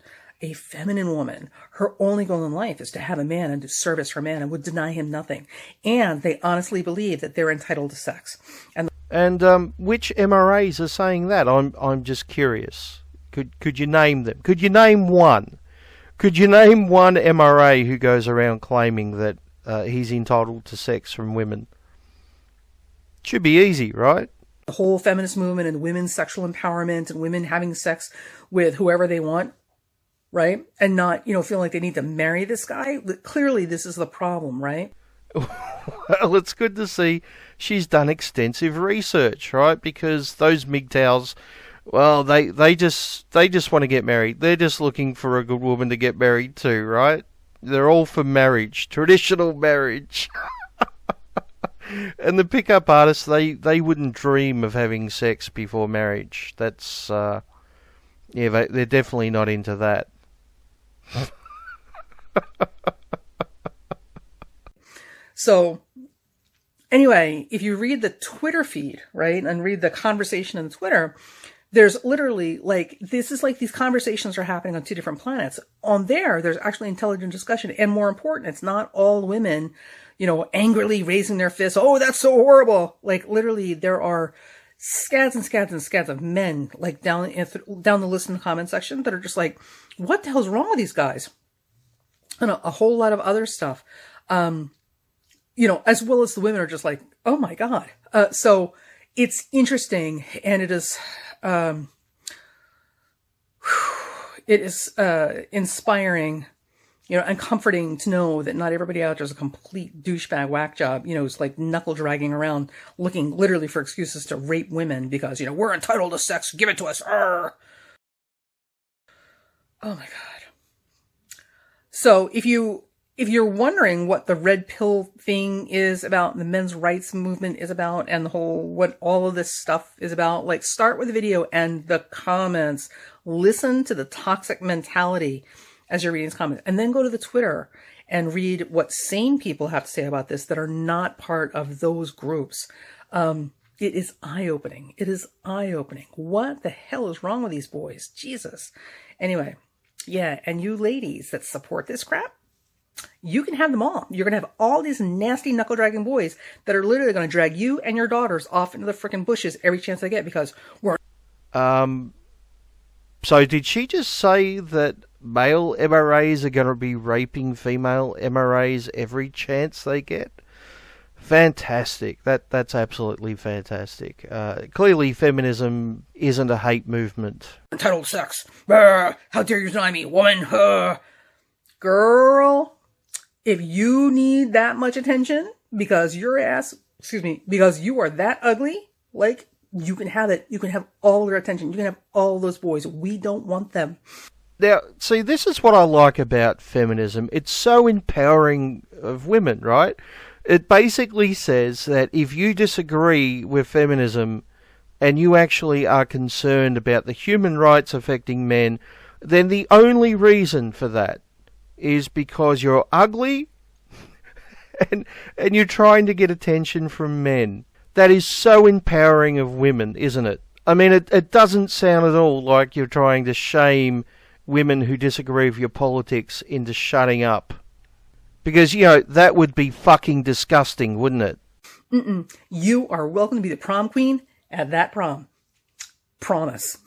her only goal in life is to have a man and to service her man and would deny him nothing. And they honestly believe that they're entitled to sex. And which MRAs are saying that? I'm just curious. Could you name them? Could you name one? Could you name one MRA who goes around claiming that he's entitled to sex from women? Should be easy, right? The whole feminist movement and women's sexual empowerment and women having sex with whoever they want, right? And not, feeling like they need to marry this guy. Clearly, this is the problem, right? Well, it's good to see she's done extensive research, right? Because those MGTOWs, well, they just want to get married. They're just looking for a good woman to get married to, right? They're all for marriage, traditional marriage. And the pickup artists, they wouldn't dream of having sex before marriage. That's, they're definitely not into that. So, anyway, if you read the Twitter feed, right, and read the conversation on Twitter, there's literally, this is like these conversations are happening on 2 different planets. On there's actually intelligent discussion. And more important, it's not all women, angrily raising their fists. Oh, that's so horrible. Literally, there are scads and scads and scads of men, down the list in the comment section that are just like, what the hell's wrong with these guys? And a whole lot of other stuff. As well as the women are just like, oh my God. So it's interesting, and it is inspiring, and comforting to know that not everybody out there is a complete douchebag whack job, it's like knuckle dragging around looking literally for excuses to rape women because, we're entitled to sex, give it to us. Arr! Oh my God. So if you're wondering what the red pill thing is about, the men's rights movement is about, and what all of this stuff is about, start with the video and the comments. Listen to the toxic mentality as you're reading these comments, and then go to the Twitter and read what sane people have to say about this that are not part of those groups. It is eye-opening. It is eye-opening. What the hell is wrong with these boys? Jesus. Anyway, yeah, and you ladies that support this crap, you can have them all. You're going to have all these nasty knuckle-dragging boys that are literally going to drag you and your daughters off into the frickin' bushes every chance they get because we're... So did she just say that male MRAs are going to be raping female MRAs every chance they get? Fantastic. That's absolutely fantastic. Clearly feminism isn't a hate movement. Entitled sex. How dare you deny me, woman? Girl, if you need that much attention because because you are that ugly, you can have it. You can have all their attention. You can have all those boys. We don't want them. Now, see, this is what I like about feminism. It's so empowering of women, right? It basically says that if you disagree with feminism and you actually are concerned about the human rights affecting men, then the only reason for that is because you're ugly and you're trying to get attention from men. That is so empowering of women, isn't it? I mean, it doesn't sound at all like you're trying to shame women who disagree with your politics into shutting up. Because, you know, that would be fucking disgusting, wouldn't it? You are welcome to be the prom queen at that prom. Promise.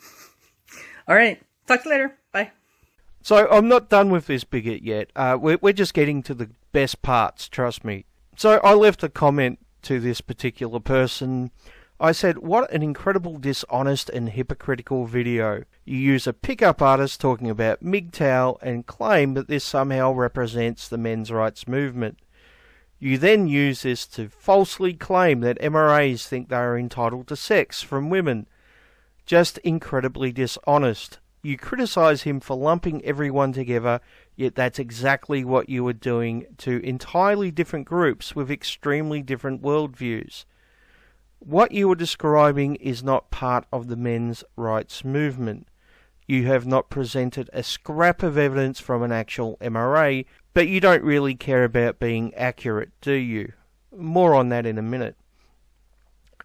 All right. Talk to you later. Bye. So I'm not done with this bigot yet. We're just getting to the best parts, trust me. So I left a comment to this particular person. I said, what an incredible dishonest and hypocritical video. You use a pickup artist talking about MGTOW and claim that this somehow represents the men's rights movement. You then use this to falsely claim that MRAs think they are entitled to sex from women. Just incredibly dishonest. You criticize him for lumping everyone together, yet that's exactly what you were doing to entirely different groups with extremely different worldviews. What you are describing is not part of the men's rights movement. You have not presented a scrap of evidence from an actual MRA, but you don't really care about being accurate, do you? More on that in a minute.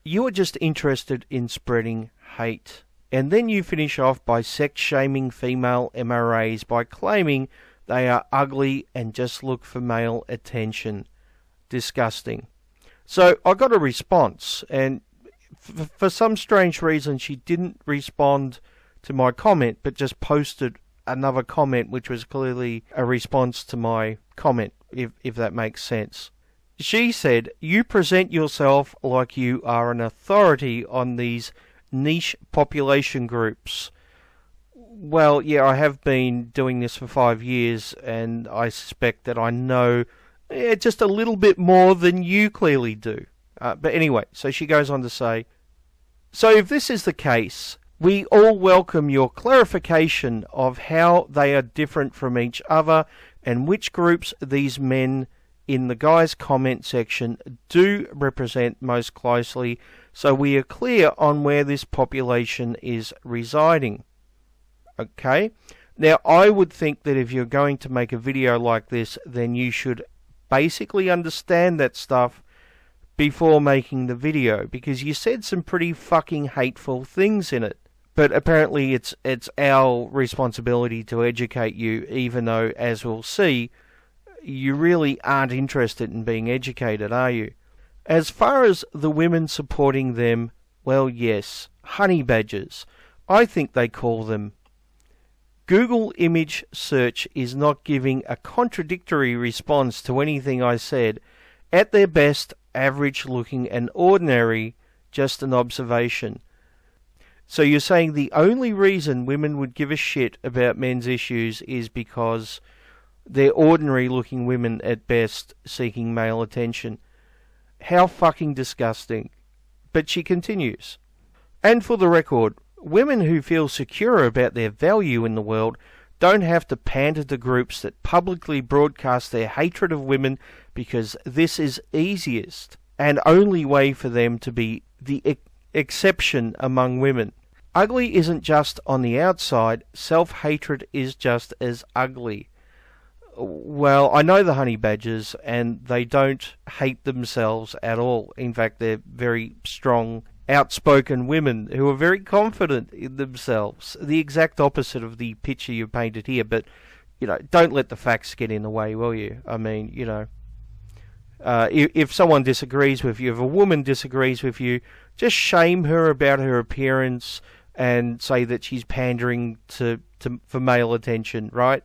You are just interested in spreading hate. And then you finish off by sex-shaming female MRAs by claiming they are ugly and just look for male attention. Disgusting. So I got a response, and for some strange reason she didn't respond to my comment, but just posted another comment which was clearly a response to my comment, if that makes sense. She said, you present yourself like you are an authority on these niche population groups. Well, yeah, I have been doing this for 5 years, and I suspect that I know just a little bit more than you clearly do. But anyway, so she goes on to say, so if this is the case, we all welcome your clarification of how they are different from each other and which groups these men in the guys' comment section do represent most closely, so we are clear on where this population is residing. Okay? Now, I would think that if you're going to make a video like this, then you should basically understand that stuff before making the video, because you said some pretty fucking hateful things in it. But apparently it's our responsibility to educate you, even though, as we'll see, you really aren't interested in being educated, are you? As far as the women supporting them, well, yes, honey badgers. I think they call them. Google image search is not giving a contradictory response to anything I said. At their best, average looking and ordinary, just an observation. So you're saying the only reason women would give a shit about men's issues is because they're ordinary looking women at best, seeking male attention. How fucking disgusting. But she continues. And for the record, women who feel secure about their value in the world don't have to pander to groups that publicly broadcast their hatred of women, because this is easiest and only way for them to be the exception among women. Ugly isn't just on the outside, self-hatred is just as ugly. Well, I know the honey badgers, and they don't hate themselves at all. In fact, they're very strong, outspoken women who are very confident in themselves. The exact opposite of the picture you painted here, but, you know, don't let the facts get in the way, will you? I mean, you know, if someone disagrees with you, if a woman disagrees with you, just shame her about her appearance and say that she's pandering for male attention, right?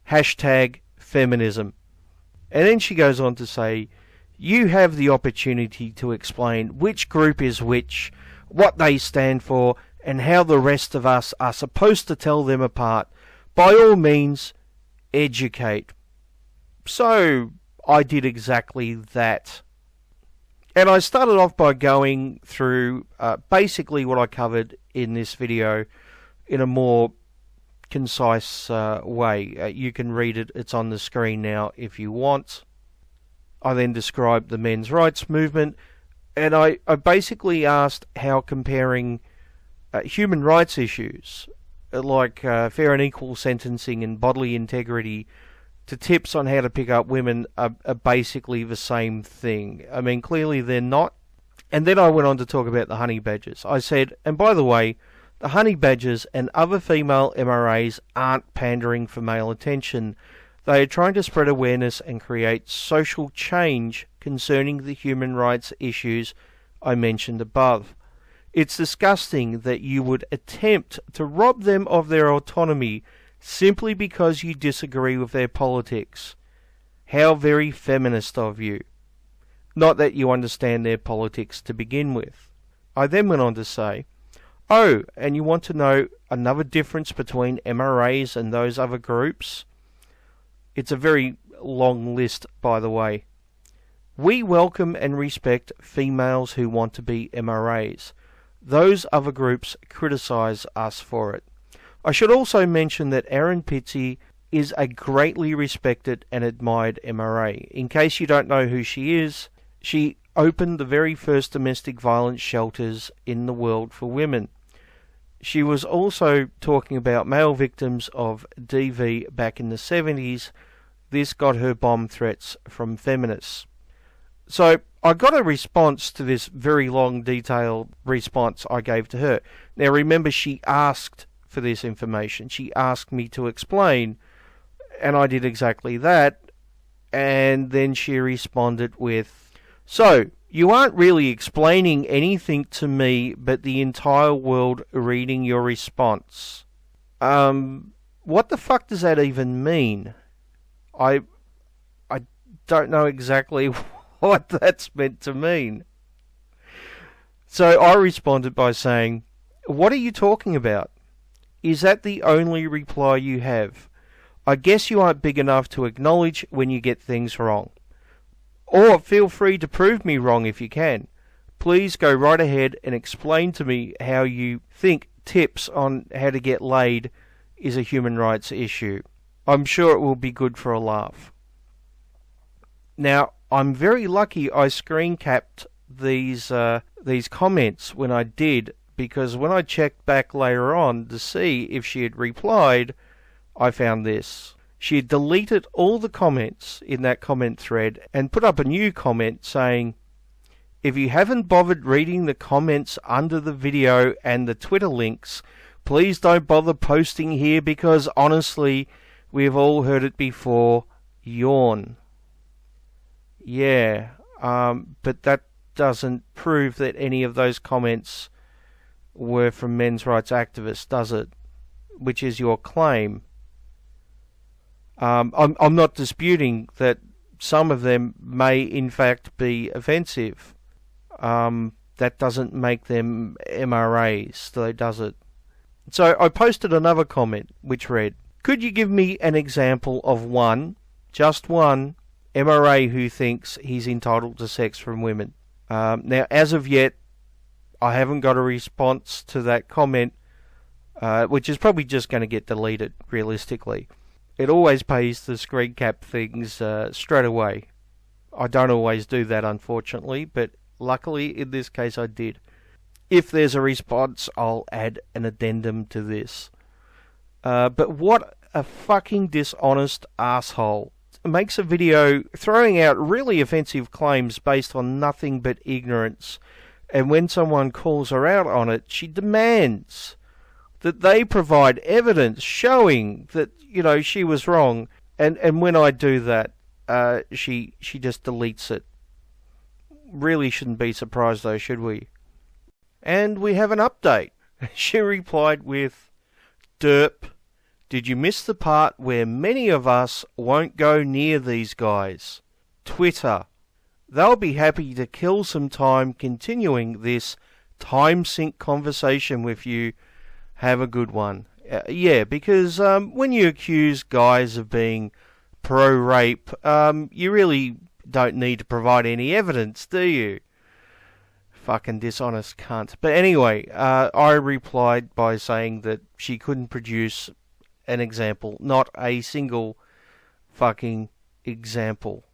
Hashtag feminism. And then she goes on to say, you have the opportunity to explain which group is which, what they stand for, and how the rest of us are supposed to tell them apart. By all means, educate. So I did exactly that. And I started off by going through basically what I covered in this video in a more concise way. You can read it, it's on the screen now if you want. I then described the men's rights movement, and I basically asked how comparing human rights issues like fair and equal sentencing and bodily integrity to tips on how to pick up women are basically the same thing. I mean, clearly they're not. And then I went on to talk about the honey badgers. I said, and by the way, the honey badgers and other female MRAs aren't pandering for male attention. They are trying to spread awareness and create social change concerning the human rights issues I mentioned above. It's disgusting that you would attempt to rob them of their autonomy simply because you disagree with their politics. How very feminist of you. Not that you understand their politics to begin with. I then went on to say, oh, and you want to know another difference between MRAs and those other groups? It's a very long list, by the way. We welcome and respect females who want to be MRAs. Those other groups criticize us for it. I should also mention that Erin Pitsey is a greatly respected and admired MRA. In case you don't know who she is, she opened the very first domestic violence shelters in the world for women. She was also talking about male victims of DV back in the 70s. This got her bomb threats from feminists. So I got a response to this very long, detailed response I gave to her. Now remember, she asked for this information. She asked me to explain, and I did exactly that. And then she responded with, so, you aren't really explaining anything to me but the entire world reading your response. What the fuck does that even mean? I don't know exactly what that's meant to mean. So I responded by saying, what are you talking about? Is that the only reply you have? I guess you aren't big enough to acknowledge when you get things wrong. Or feel free to prove me wrong if you can. Please go right ahead and explain to me how you think tips on how to get laid is a human rights issue. I'm sure it will be good for a laugh. Now, I'm very lucky I screen capped these comments when I did, because when I checked back later on to see if she had replied, I found this. She had deleted all the comments in that comment thread and put up a new comment saying, if you haven't bothered reading the comments under the video and the Twitter links, please don't bother posting here because honestly, we've all heard it before. Yawn. Yeah, but that doesn't prove that any of those comments were from men's rights activists, does it? Which is your claim. I'm not disputing that some of them may in fact be offensive. That doesn't make them MRAs, though, does it? So I posted another comment which read, could you give me an example of one, just one, MRA who thinks he's entitled to sex from women? Now, as of yet, I haven't got a response to that comment, which is probably just going to get deleted, realistically. It always pays to screen cap things straight away. I don't always do that, unfortunately, but luckily in this case I did. If there's a response, I'll add an addendum to this. But what a fucking dishonest asshole. Makes a video throwing out really offensive claims based on nothing but ignorance, and when someone calls her out on it, she demands that they provide evidence showing that, you know, she was wrong. And when I do that, she just deletes it. Really shouldn't be surprised though, should we? And we have an update. She replied with, derp, did you miss the part where many of us won't go near these guys? Twitter. They'll be happy to kill some time continuing this time sink conversation with you. Have a good one. Yeah, because when you accuse guys of being pro-rape, you really don't need to provide any evidence, do you? Fucking dishonest cunt. But anyway, I replied by saying that she couldn't produce an example, not a single fucking example.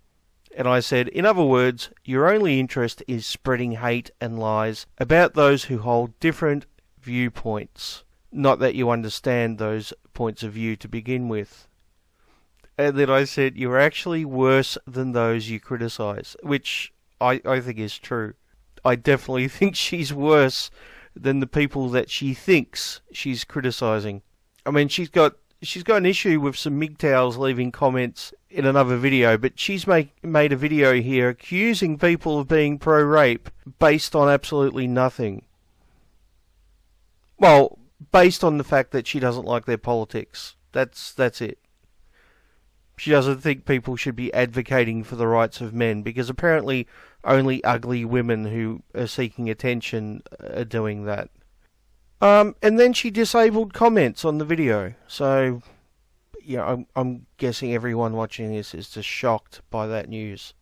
And I said, in other words, your only interest is spreading hate and lies about those who hold different viewpoints. Not that you understand those points of view to begin with. And then I said, you're actually worse than those you criticise, which I think is true. I definitely think she's worse than the people that she thinks she's criticising. I mean, she's got an issue with some MGTOWs leaving comments in another video, but she's made a video here accusing people of being pro-rape based on absolutely nothing. Well, based on the fact that she doesn't like their politics. That's it. She doesn't think people should be advocating for the rights of men, because apparently only ugly women who are seeking attention are doing that. And then she disabled comments on the video. So, I'm guessing everyone watching this is just shocked by that news.